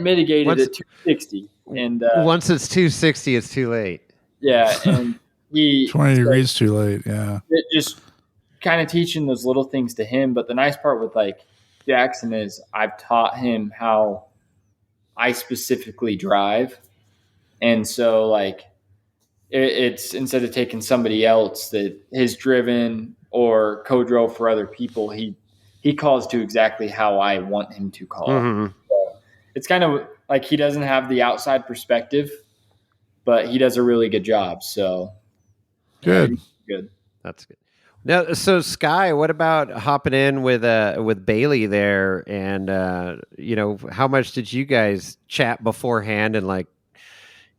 mitigate it at 260. And once it's 260, it's too late. Yeah, and 20 degrees too late. Yeah, just kind of teaching those little things to him. But the nice part with Jackson is I've taught him how I specifically drive, and so it's instead of taking somebody else that has driven or co-drove for other people, he calls to exactly how I want him to call. Mm-hmm. So it's kind of he doesn't have the outside perspective but he does a really good job. So Good. good. That's good. Now, so Sky, what about hopping in with Bailey there? And how much did you guys chat beforehand and like,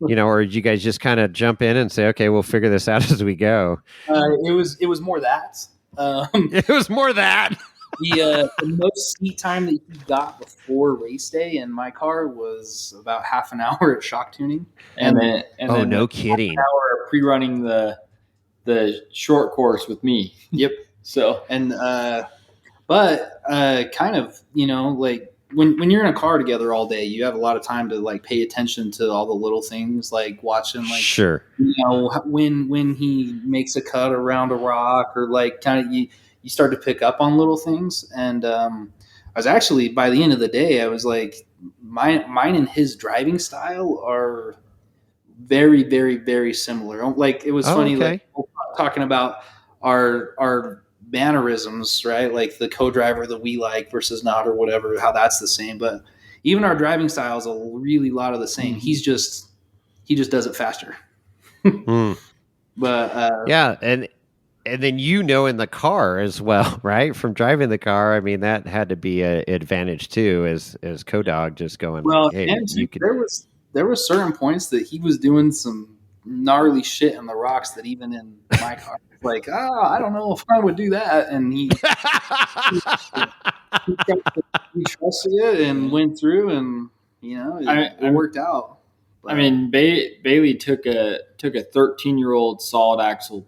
or did you guys just kind of jump in and say, okay, we'll figure this out as we go? It was more that. It was more that. The most seat time that he got before race day in my car was about half an hour at shock tuning, and then no kidding, half an hour pre-running the short course with me. Yep. So but kind of like when you're in a car together all day, you have a lot of time to like pay attention to all the little things, like watching like sure, when he makes a cut around a rock, or like kind of you start to pick up on little things. And I was actually, by the end of the day, I was like, mine and his driving style are very, very, very similar. Like it was funny, okay. like talking about our mannerisms, right? Like the co-driver that we like versus not, or whatever, how that's the same. But even our driving styles are really a lot of the same. He just does it faster. But yeah, and then in the car as well, right? From driving the car, I mean that had to be an advantage too, as co-dog just going. Well, hey, and there was certain points that he was doing some gnarly shit in the rocks that even in my car, like, I don't know if I would do that. And he trusted it and went through, and it worked out. But, I mean, Bailey took a 13-year-old solid axle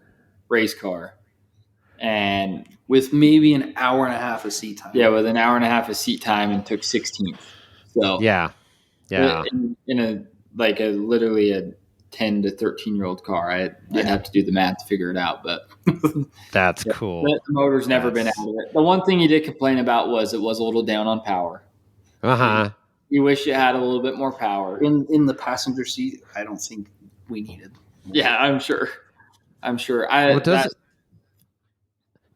race car, and with maybe an hour and a half of seat time. Yeah, with an hour and a half of seat time, and took 16th. So yeah. In a literally a 10 to 13-year-old car. I'd have to do the math to figure it out, but that's cool. The motor's never been out of it. The one thing he did complain about was it was a little down on power. You wish it had a little bit more power. In the passenger seat, I don't think we needed. Yeah, I'm sure.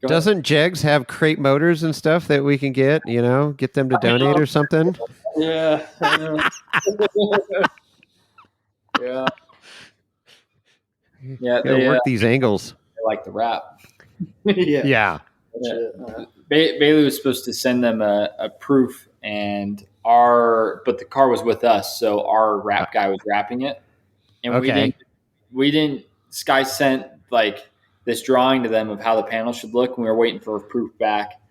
Doesn't Jegs have crate motors and stuff that we can get them to donate or something? Yeah. Yeah. Yeah, they work these angles. They like the wrap. Yeah. Bailey was supposed to send them a proof, but the car was with us, so our wrap guy was wrapping it, and we didn't. Sky sent like this drawing to them of how the panel should look, and we were waiting for a proof back.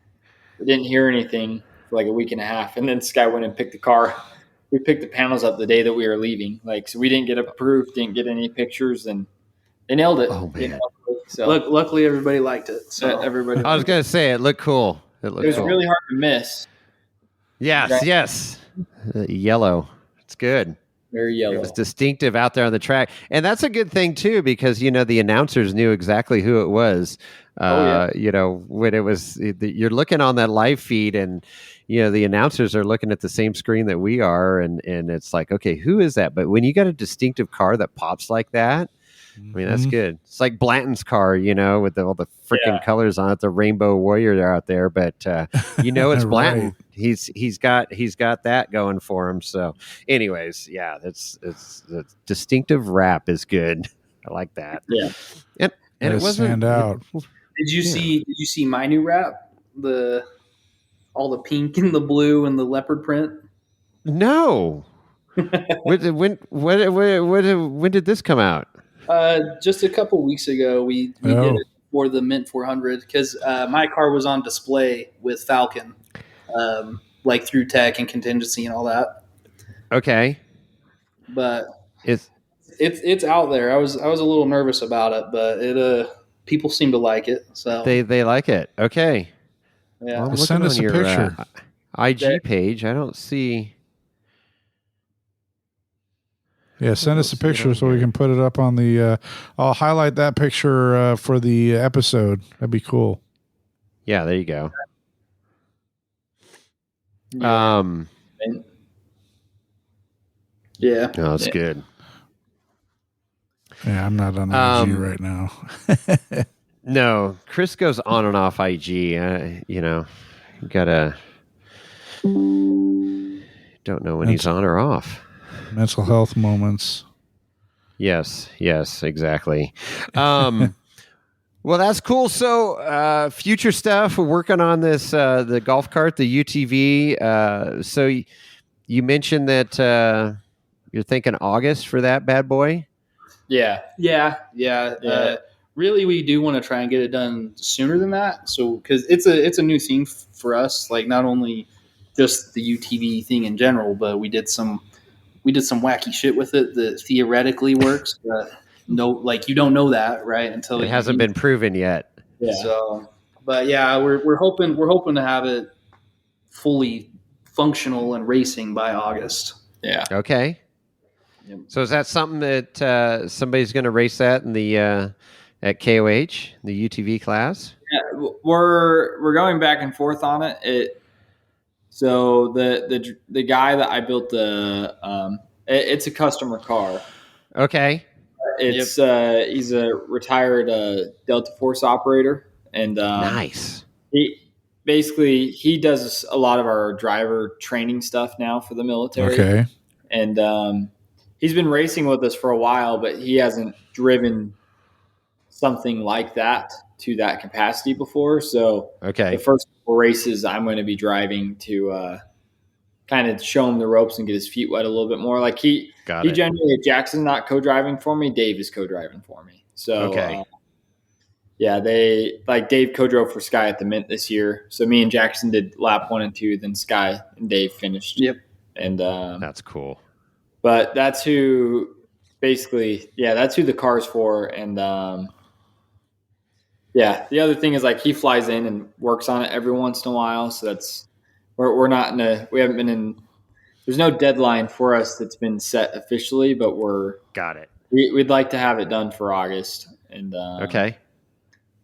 We didn't hear anything for like a week and a half, and then Sky went and picked the car. We picked the panels up the day that we were leaving. So we didn't get a proof, didn't get any pictures, and they nailed it. Oh man! So luckily everybody liked it. So everybody. I was gonna say it looked cool. It was cool. Really hard to miss. Yes. Yellow. It's good. Very yellow. It was distinctive out there on the track, and that's a good thing too, because the announcers knew exactly who it was. When it was, you're looking on that live feed, and the announcers are looking at the same screen that we are, and it's like, okay, who is that? But when you got a distinctive car that pops like that, I mean, that's good. It's like Blanton's car, with all the freaking colors on it, the Rainbow Warrior out there. But it's Blanton. Right. He's got that going for him. So, anyways, it's the distinctive wrap is good. I like that. Yeah, and it wasn't stand out. Did you see my new wrap? All the pink and the blue and the leopard print. No. when did this come out? Just a couple weeks ago, we did it for the Mint 400 because my car was on display with Falcon, like through tech and contingency and all that. Okay, but it's out there. I was a little nervous about it, but it people seem to like it. So they like it. Okay, yeah. Well, send us a picture. IG page. I don't see. Yeah, send us a picture so we can put it up on the. I'll highlight that picture for the episode. That'd be cool. Yeah, there you go. Yeah. Yeah, that's good. Yeah, I'm not on IG right now. No, Chris goes on and off IG. You gotta don't know when he's on or off. Mental health moments. Yes, exactly. Well, that's cool. So, future stuff. We're working on this, the golf cart, the UTV. So you mentioned that you're thinking August for that bad boy. Yeah. Really, we do want to try and get it done sooner than that. So, because it's a new thing for us, like not only just the UTV thing in general, but we did some wacky shit with it that theoretically works. No, like you don't know that, right? Until It hasn't been proven yet. Yeah. So, but yeah, we're hoping to have it fully functional and racing by August. Yeah. Okay. Yep. So is that something that somebody's going to race that in the at KOH, the UTV class? Yeah, we're going back and forth on it. So the guy that I built it's a customer car. Okay. It's he's a retired Delta Force operator, and Nice. He does a lot of our driver training stuff now for the military. Okay. And he's been racing with us for a while, but he hasn't driven something like that to that capacity before. So Okay. the first couple races I'm going to be driving to kind of show him the ropes and get his feet wet a little bit more. Like he generally, Jackson's not co-driving for me. Dave is co-driving for me. So okay. They like Dave co-drove for Sky at the Mint this year. So me and Jackson did lap 1 and 2, then Sky and Dave finished. Yep. And that's cool. But that's who that's who the car's for. And the other thing is like he flies in and works on it every once in a while. So that's we haven't been in. There's no deadline for us that's been set officially, but got it. We'd like to have it done for August. And okay.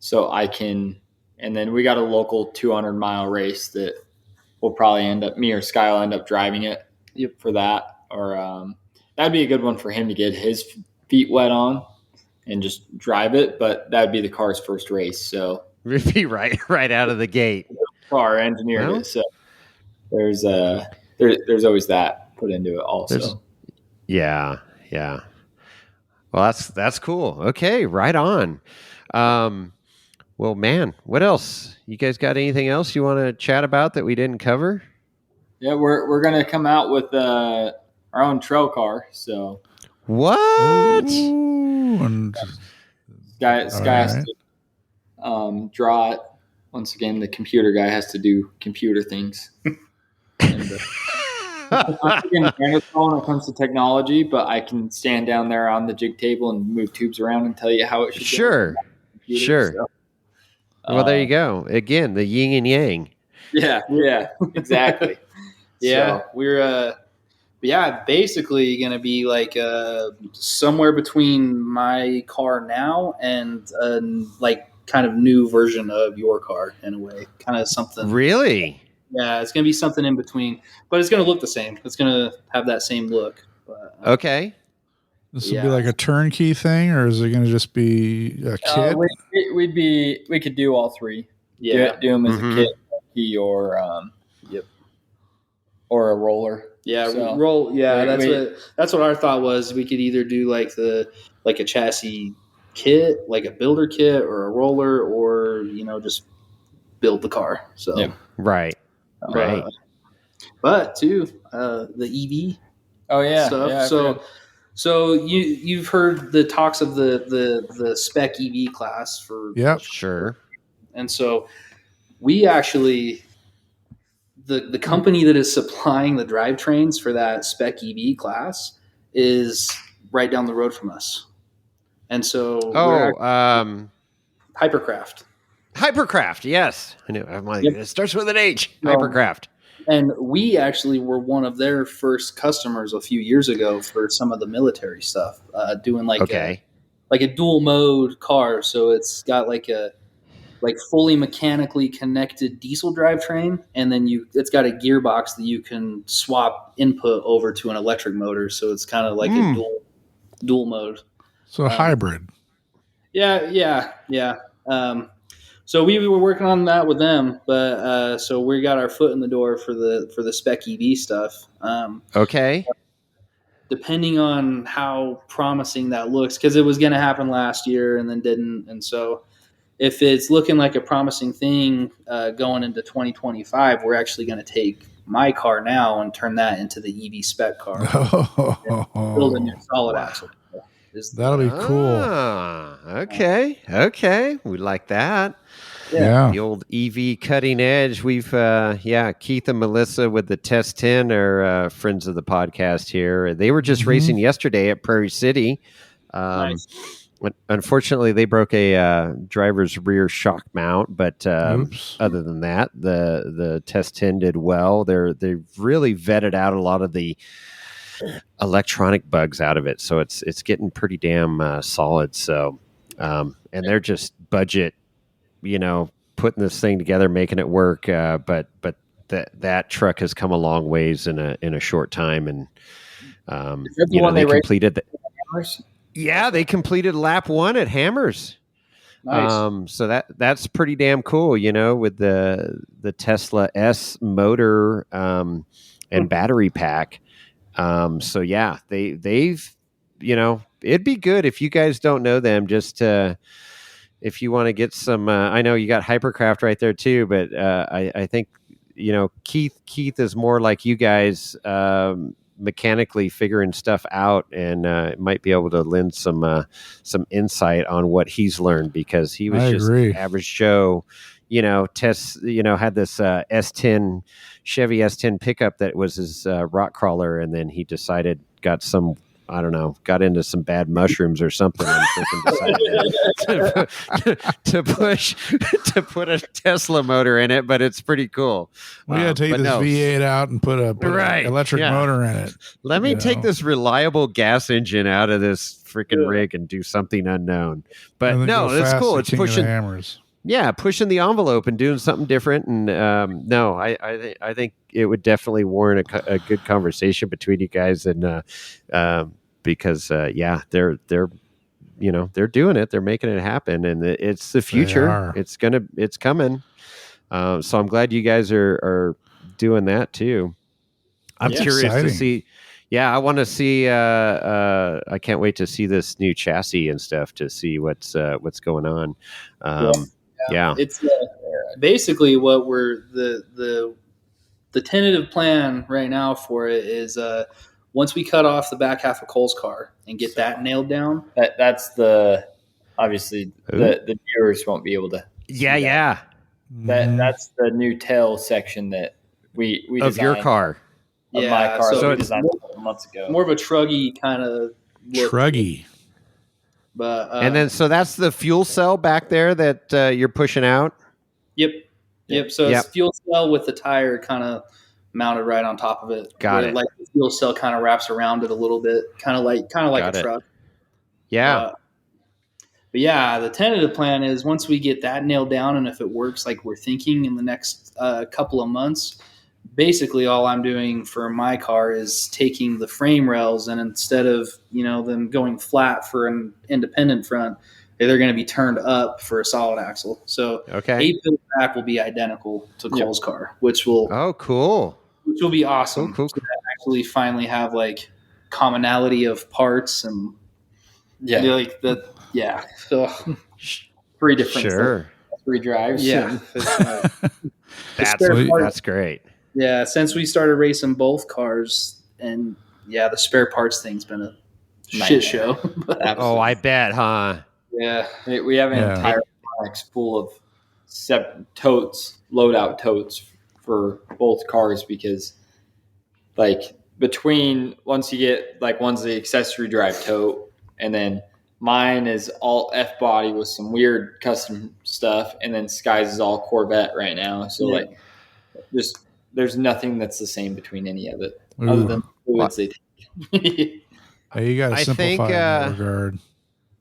So and then we got a local 200-mile race that we'll probably me or Sky will end up driving it for that. Or that'd be a good one for him to get his feet wet on and just drive it. But that'd be the car's first race. So we'd be right out of the gate. Car engineered it. So there's always that put into it also. Yeah. Well, that's cool. Okay, right on. Well, man, what else? You guys got anything else you want to chat about that we didn't cover? Yeah, we're gonna come out with our own trail car. So what? Ooh, Sky has to draw it. Once again, the computer guy has to do computer things. And, I'm when it comes to technology, but I can stand down there on the jig table and move tubes around and tell you how it should go. Sure. So, well, there you go. Again, the yin and yang. Yeah, exactly. Yeah, we're basically going to be like somewhere between my car now and like kind of new version of your car in a way, kind of something. Really? Yeah, it's going to be something in between, but it's going to look the same. It's going to have that same look. But, okay. This will be like a turnkey thing, or is it going to just be a kit? We could do all three. Yeah, do them as a kit, turnkey, or or a roller. Yeah, so, roll. Yeah, that's what our thought was. We could either do like a chassis kit, like a builder kit, or a roller, or just build the car. So right. But too the EV. Oh yeah. Stuff. Yeah, so you've heard the talks of the spec EV class for sure. And so we actually the company that is supplying the drivetrains for that spec EV class is right down the road from us. And so Hypercraft. Hypercraft, yes. I knew. I'm like, it starts with an H. Hypercraft. And we actually were one of their first customers a few years ago for some of the military stuff, doing like a dual mode car. So it's got like a fully mechanically connected diesel drivetrain, and then it's got a gearbox that you can swap input over to an electric motor. So it's kind of like a dual mode. So a hybrid. Yeah. So we were working on that with them, but so we got our foot in the door for the spec EV stuff. Okay. depending on how promising that looks, because it was going to happen last year and then didn't. And so if it's looking like a promising thing going into 2025, we're actually going to take my car now and turn that into the EV spec car. Build a new solid axle. That'll be cool. Okay. We like that. Yeah. The old EV cutting edge. We've, Keith and Melissa with the Test 10 are friends of the podcast here. They were just racing yesterday at Prairie City. Nice. Unfortunately, they broke a driver's rear shock mount, but other than that, the Test 10 did well. They've really vetted out a lot of the electronic bugs out of it, so it's getting pretty damn solid. So, and they're just budget, putting this thing together, making it work. But that truck has come a long ways in a short time, and they completed the Hammers. Yeah, they completed lap 1 at Hammers. Nice. So that's pretty damn cool, with the Tesla S motor and battery pack. So yeah, they've it'd be good if you guys don't know them, just if you want to get some. I know you got Hypercraft right there too, but I think Keith is more like you guys, mechanically figuring stuff out, and might be able to lend some insight on what he's learned, because he was average Joe. Tess, had this S10 Chevy S10 pickup that was his rock crawler, and then he got into some bad mushrooms or something, and freaking decided to put a Tesla motor in it. But it's pretty cool. We got to take this V8 out and put an electric motor in it. Let me take this reliable gas engine out of this freaking rig and do something unknown. But no, it's cool. It's pushing hammers. Yeah, pushing the envelope and doing something different. And I think it would definitely warrant a good conversation between you guys, and because they're doing it, they're making it happen, and it's the future. It's coming. So I'm glad you guys are doing that too. I'm curious to see. Yeah, I want to see. I can't wait to see this new chassis and stuff, to see what's going on. Yeah. It's basically what we're the tentative plan right now for it is once we cut off the back half of Cole's car and get that nailed down. That's obviously the viewers won't be able to. Yeah. That's the new tail section that we of designed. Your car. Of my car. So we designed months ago. More of a truggy kind of look. Truggy. But and then so that's the fuel cell back there that you're pushing out. Yep. So it's fuel cell with the tire kind of mounted right on top of it. Got it. Like the fuel cell kind of wraps around it a little bit, kind of like a truck. Yeah. But yeah, the tentative plan is once we get that nailed down, and if it works like we're thinking in the next couple of months, basically all I'm doing for my car is taking the frame rails, and instead of them going flat for an independent front, they're going to be turned up for a solid axle. So 8-pin back will be identical to Cole's car, which will which will be awesome. Cool. So actually finally have like commonality of parts and so 3 different sure 3 drives. Yeah. That's great. Yeah, since we started racing both cars, and the spare parts thing's been a shit show. Oh, I bet, huh? Yeah, we have an entire box full of loadout totes for both cars, because like between once you get like one's the accessory drive tote, and then mine is all F body with some weird custom stuff, and then Sky's is all Corvette right now. So like there's nothing that's the same between any of it. Ooh. Other than fluids they take. Hey, you got to simplify in that regard.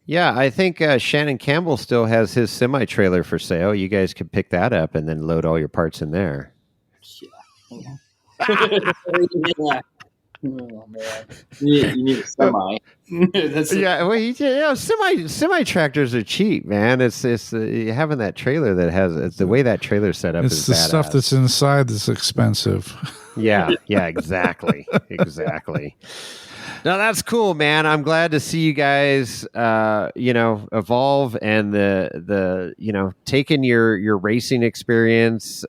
Yeah, I think Shannon Campbell still has his semi-trailer for sale. You guys could pick that up and then load all your parts in there. Yeah. Oh man, you need a semi. Semi tractors are cheap, man. It's having that trailer that has it's the way that trailer's set up. It's is the badass. stuff that's inside that's expensive. Yeah, exactly. No, that's cool, man. I'm glad to see you guys, evolve and the taking your racing experience,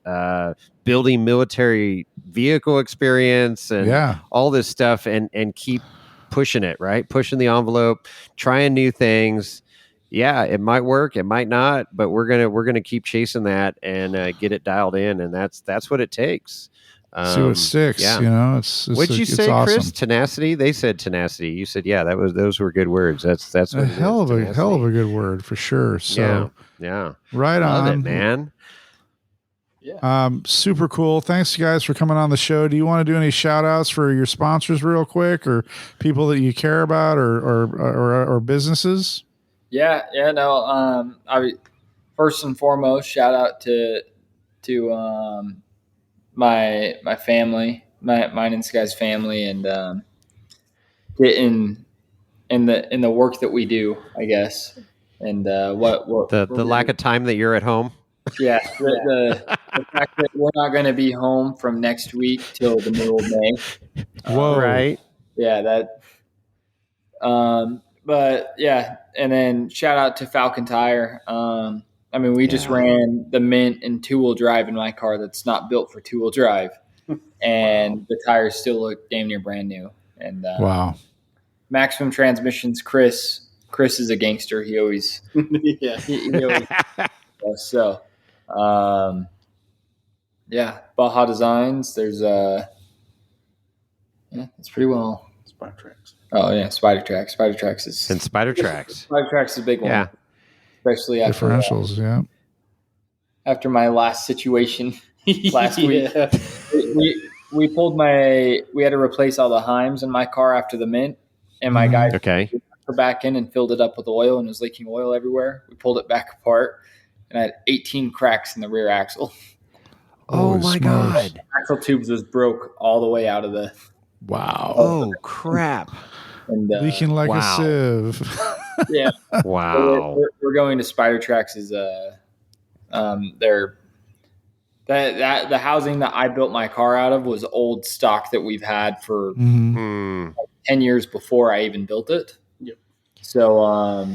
building military vehicle experience, and all this stuff, and keep pushing it, right? Pushing the envelope, trying new things. Yeah, it might work, it might not, but we're gonna keep chasing that and get it dialed in, and that's what it takes. See what sticks. Yeah. What'd you say, awesome. Chris? Tenacity. They said tenacity. You said those were good words. That's a what hell of a good word for sure. So yeah, right love on, it, man. Yeah. Super cool. Thanks, guys, for coming on the show. Do you want to do any shout outs for your sponsors real quick, or people that you care about, or businesses? Yeah. No. First and foremost, shout out to my family, mine and Sky's family, and getting in the work that we do, I guess, and what the lack of time that you're at home. Yeah, the fact that we're not going to be home from next week till the middle of May. Whoa! Right? Yeah, that. But yeah, and then shout out to Falcon Tire. We just ran the Mint and 2-wheel drive in my car that's not built for 2-wheel drive, and the tires still look damn near brand new. And wow, Maximum Transmissions. Chris is a gangster. He always he always does. So Baja Designs. There's it's pretty well. Spider Tracks. Oh yeah, Spider Tracks. Spider Tracks is Spider Tracks. Spider Tracks is a big one. Yeah. Especially after differentials, after my last situation last week. We pulled we had to replace all the Heims in my car after the Mint, and my guy put back in and filled it up with oil and was leaking oil everywhere. We pulled it back apart, and I had 18 cracks in the rear axle. Oh my God. Axle tubes was broke all the way out of the. Wow. Oh crap. And leaking like a sieve. Yeah. Wow. So we're going to Spider Tracks is they're the housing that I built my car out of was old stock that we've had for 10 years before I even built it. Yep. So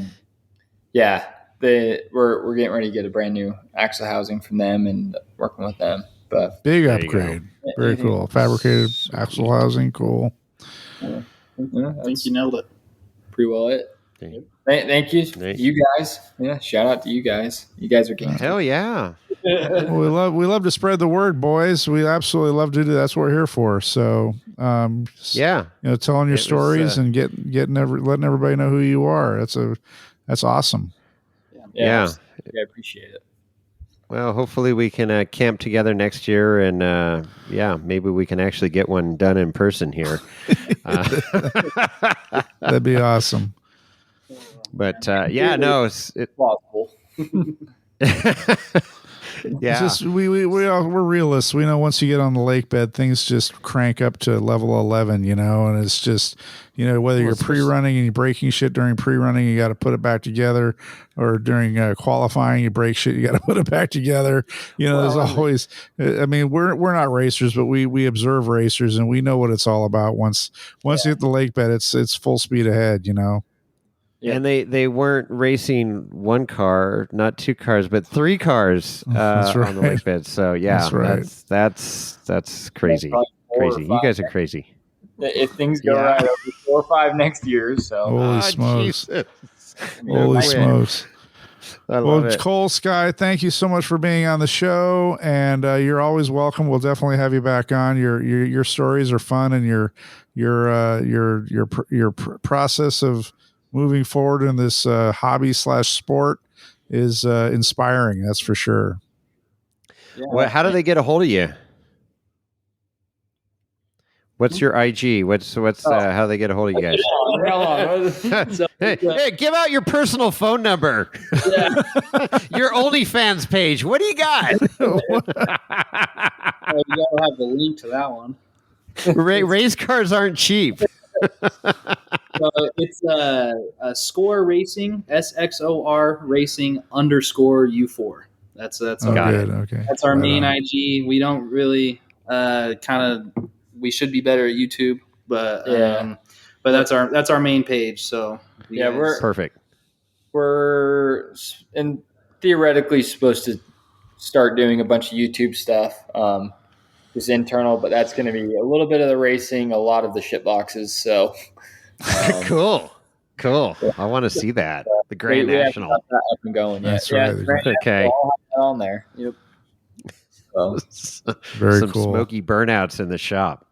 we're getting ready to get a brand new axle housing from them and working with them. But big upgrade. Very cool. Fabricated axle housing, cool. Yeah, I think you nailed it. Pretty well it. Thank you. You guys. Yeah, shout out to you guys. You guys are gangsters. Hell yeah. Well, we love to spread the word, boys. We absolutely love to do that. That's what we're here for. So telling your stories and letting everybody know who you are. That's awesome. Yeah. I appreciate it. Well, hopefully we can camp together next year, and maybe we can actually get one done in person here. That'd be awesome. But it's possible. Yeah, it's just we're realists. We know once you get on the lake bed, things just crank up to level 11. And it's just whether you're pre-running and you're breaking shit during pre-running, you got to put it back together, or during qualifying, you break shit, you got to put it back together. There's always. We're not racers, but we observe racers, and we know what it's all about. Once you hit the lake bed, it's full speed ahead. Yeah. And they weren't racing one car, not two cars, but three cars on the lake bed. So that's right. That's crazy. Crazy. You guys are crazy. If things go right, it'll be 4 or 5 next year. So holy smokes! Jesus. Holy smokes! Well, Cole, Sky, thank you so much for being on the show, and you're always welcome. We'll definitely have you back on. Your stories are fun, and your process of moving forward in this hobby/sport is inspiring. That's for sure. Yeah. How do they get a hold of you? What's your IG? What's how do they get a hold of you guys? Hey, give out your personal phone number. Yeah. Your OnlyFans page. What do you got? You gotta have the link to that one. Race cars aren't cheap. It's SXOR Racing, SXOR Racing _U4. That's our good. Okay. That's our main IG. We don't really we should be better at YouTube, but but that's our main page. So yeah, we're perfect. We're theoretically supposed to start doing a bunch of YouTube stuff, just internal, but that's going to be a little bit of the racing, a lot of the shit boxes. So Cool. I want to see that. The Grand we National. haven't got that up and going yet. That's Yeah, right. Grand Okay. National, I'll have that on there. Yep. So, Very Some cool. smoky burnouts in the shop.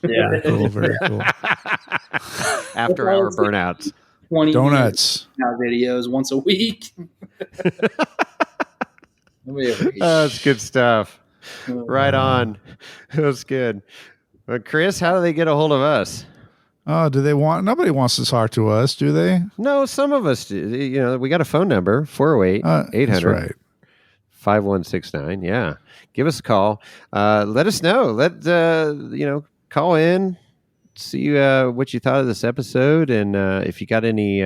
yeah. Very cool. Very cool. After hour burnouts. 20 Donuts. videos once a week. Nobody ever eats. That's good stuff. Right on. That's good. But Chris, how do they get a hold of us? Oh, do they want? Nobody wants to talk to us, do they? No, some of us do. You know, we got a phone number, 408-800. That's right. 5169. Yeah. Give us a call. Let us know. Call in, see what you thought of this episode. And if you got any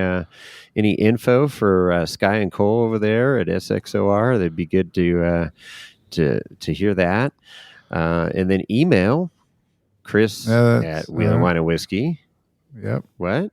info for Sky and Cole over there at SXOR, that'd be good to hear that. And then email Chris at Wheel and Wine and Whiskey. Yep. What?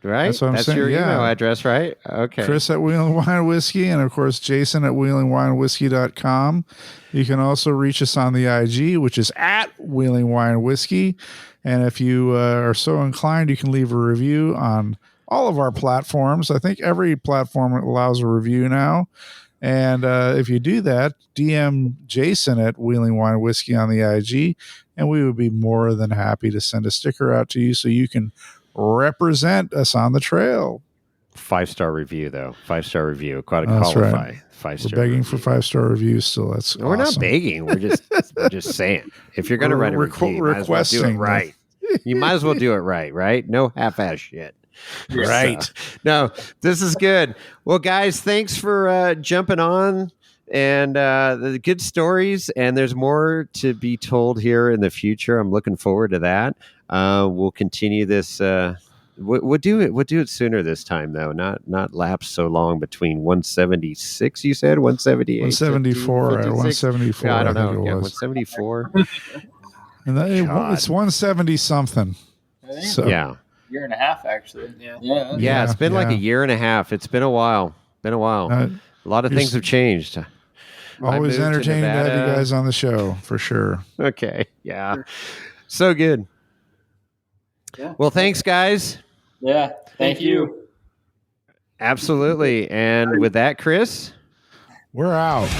Right? That's what I'm saying. Your Yeah. email address, right? Okay. Chris at Wheel and Wine Whiskey, and of course Jason at wheelingwinewhiskey.com. You can also reach us on the IG, which is at Wheeling Wine Whiskey. And if you are so inclined, you can leave a review on all of our platforms. I think every platform allows a review now. And if you do that, DM Jason at Wheeling Wine Whiskey on the IG, and we would be more than happy to send a sticker out to you so you can represent us on the trail. 5-star review, though. 5-star review. Quite That's qualify. right. 5-star. We're begging review. for 5-star reviews still. That's No, we're not awesome. begging. We're just saying. If you're going to write a review, you might as well do it requesting. right. You might as well do it right? No half-ass shit. Right. So, no, this is good. Well, guys, thanks for jumping on and the good stories. And there's more to be told here in the future. I'm looking forward to that. We'll continue this. We'll do it. We'll do it sooner this time, though. Not lapse so long between 176. You said 178, 174 or 56? 174. Yeah, I don't know. think it Yeah, was. 174. And it's 170 something. I think So Yeah. year and a half, actually. Yeah. Yeah, it's been like yeah. a year and a half. It's been a while. A lot of you're things have changed. always moved to entertaining to have you Nevada. guys on the show for sure. Okay. Yeah. So good. Yeah. Well, thanks, guys. Yeah. Thank you. Absolutely. And with that, Chris? We're out.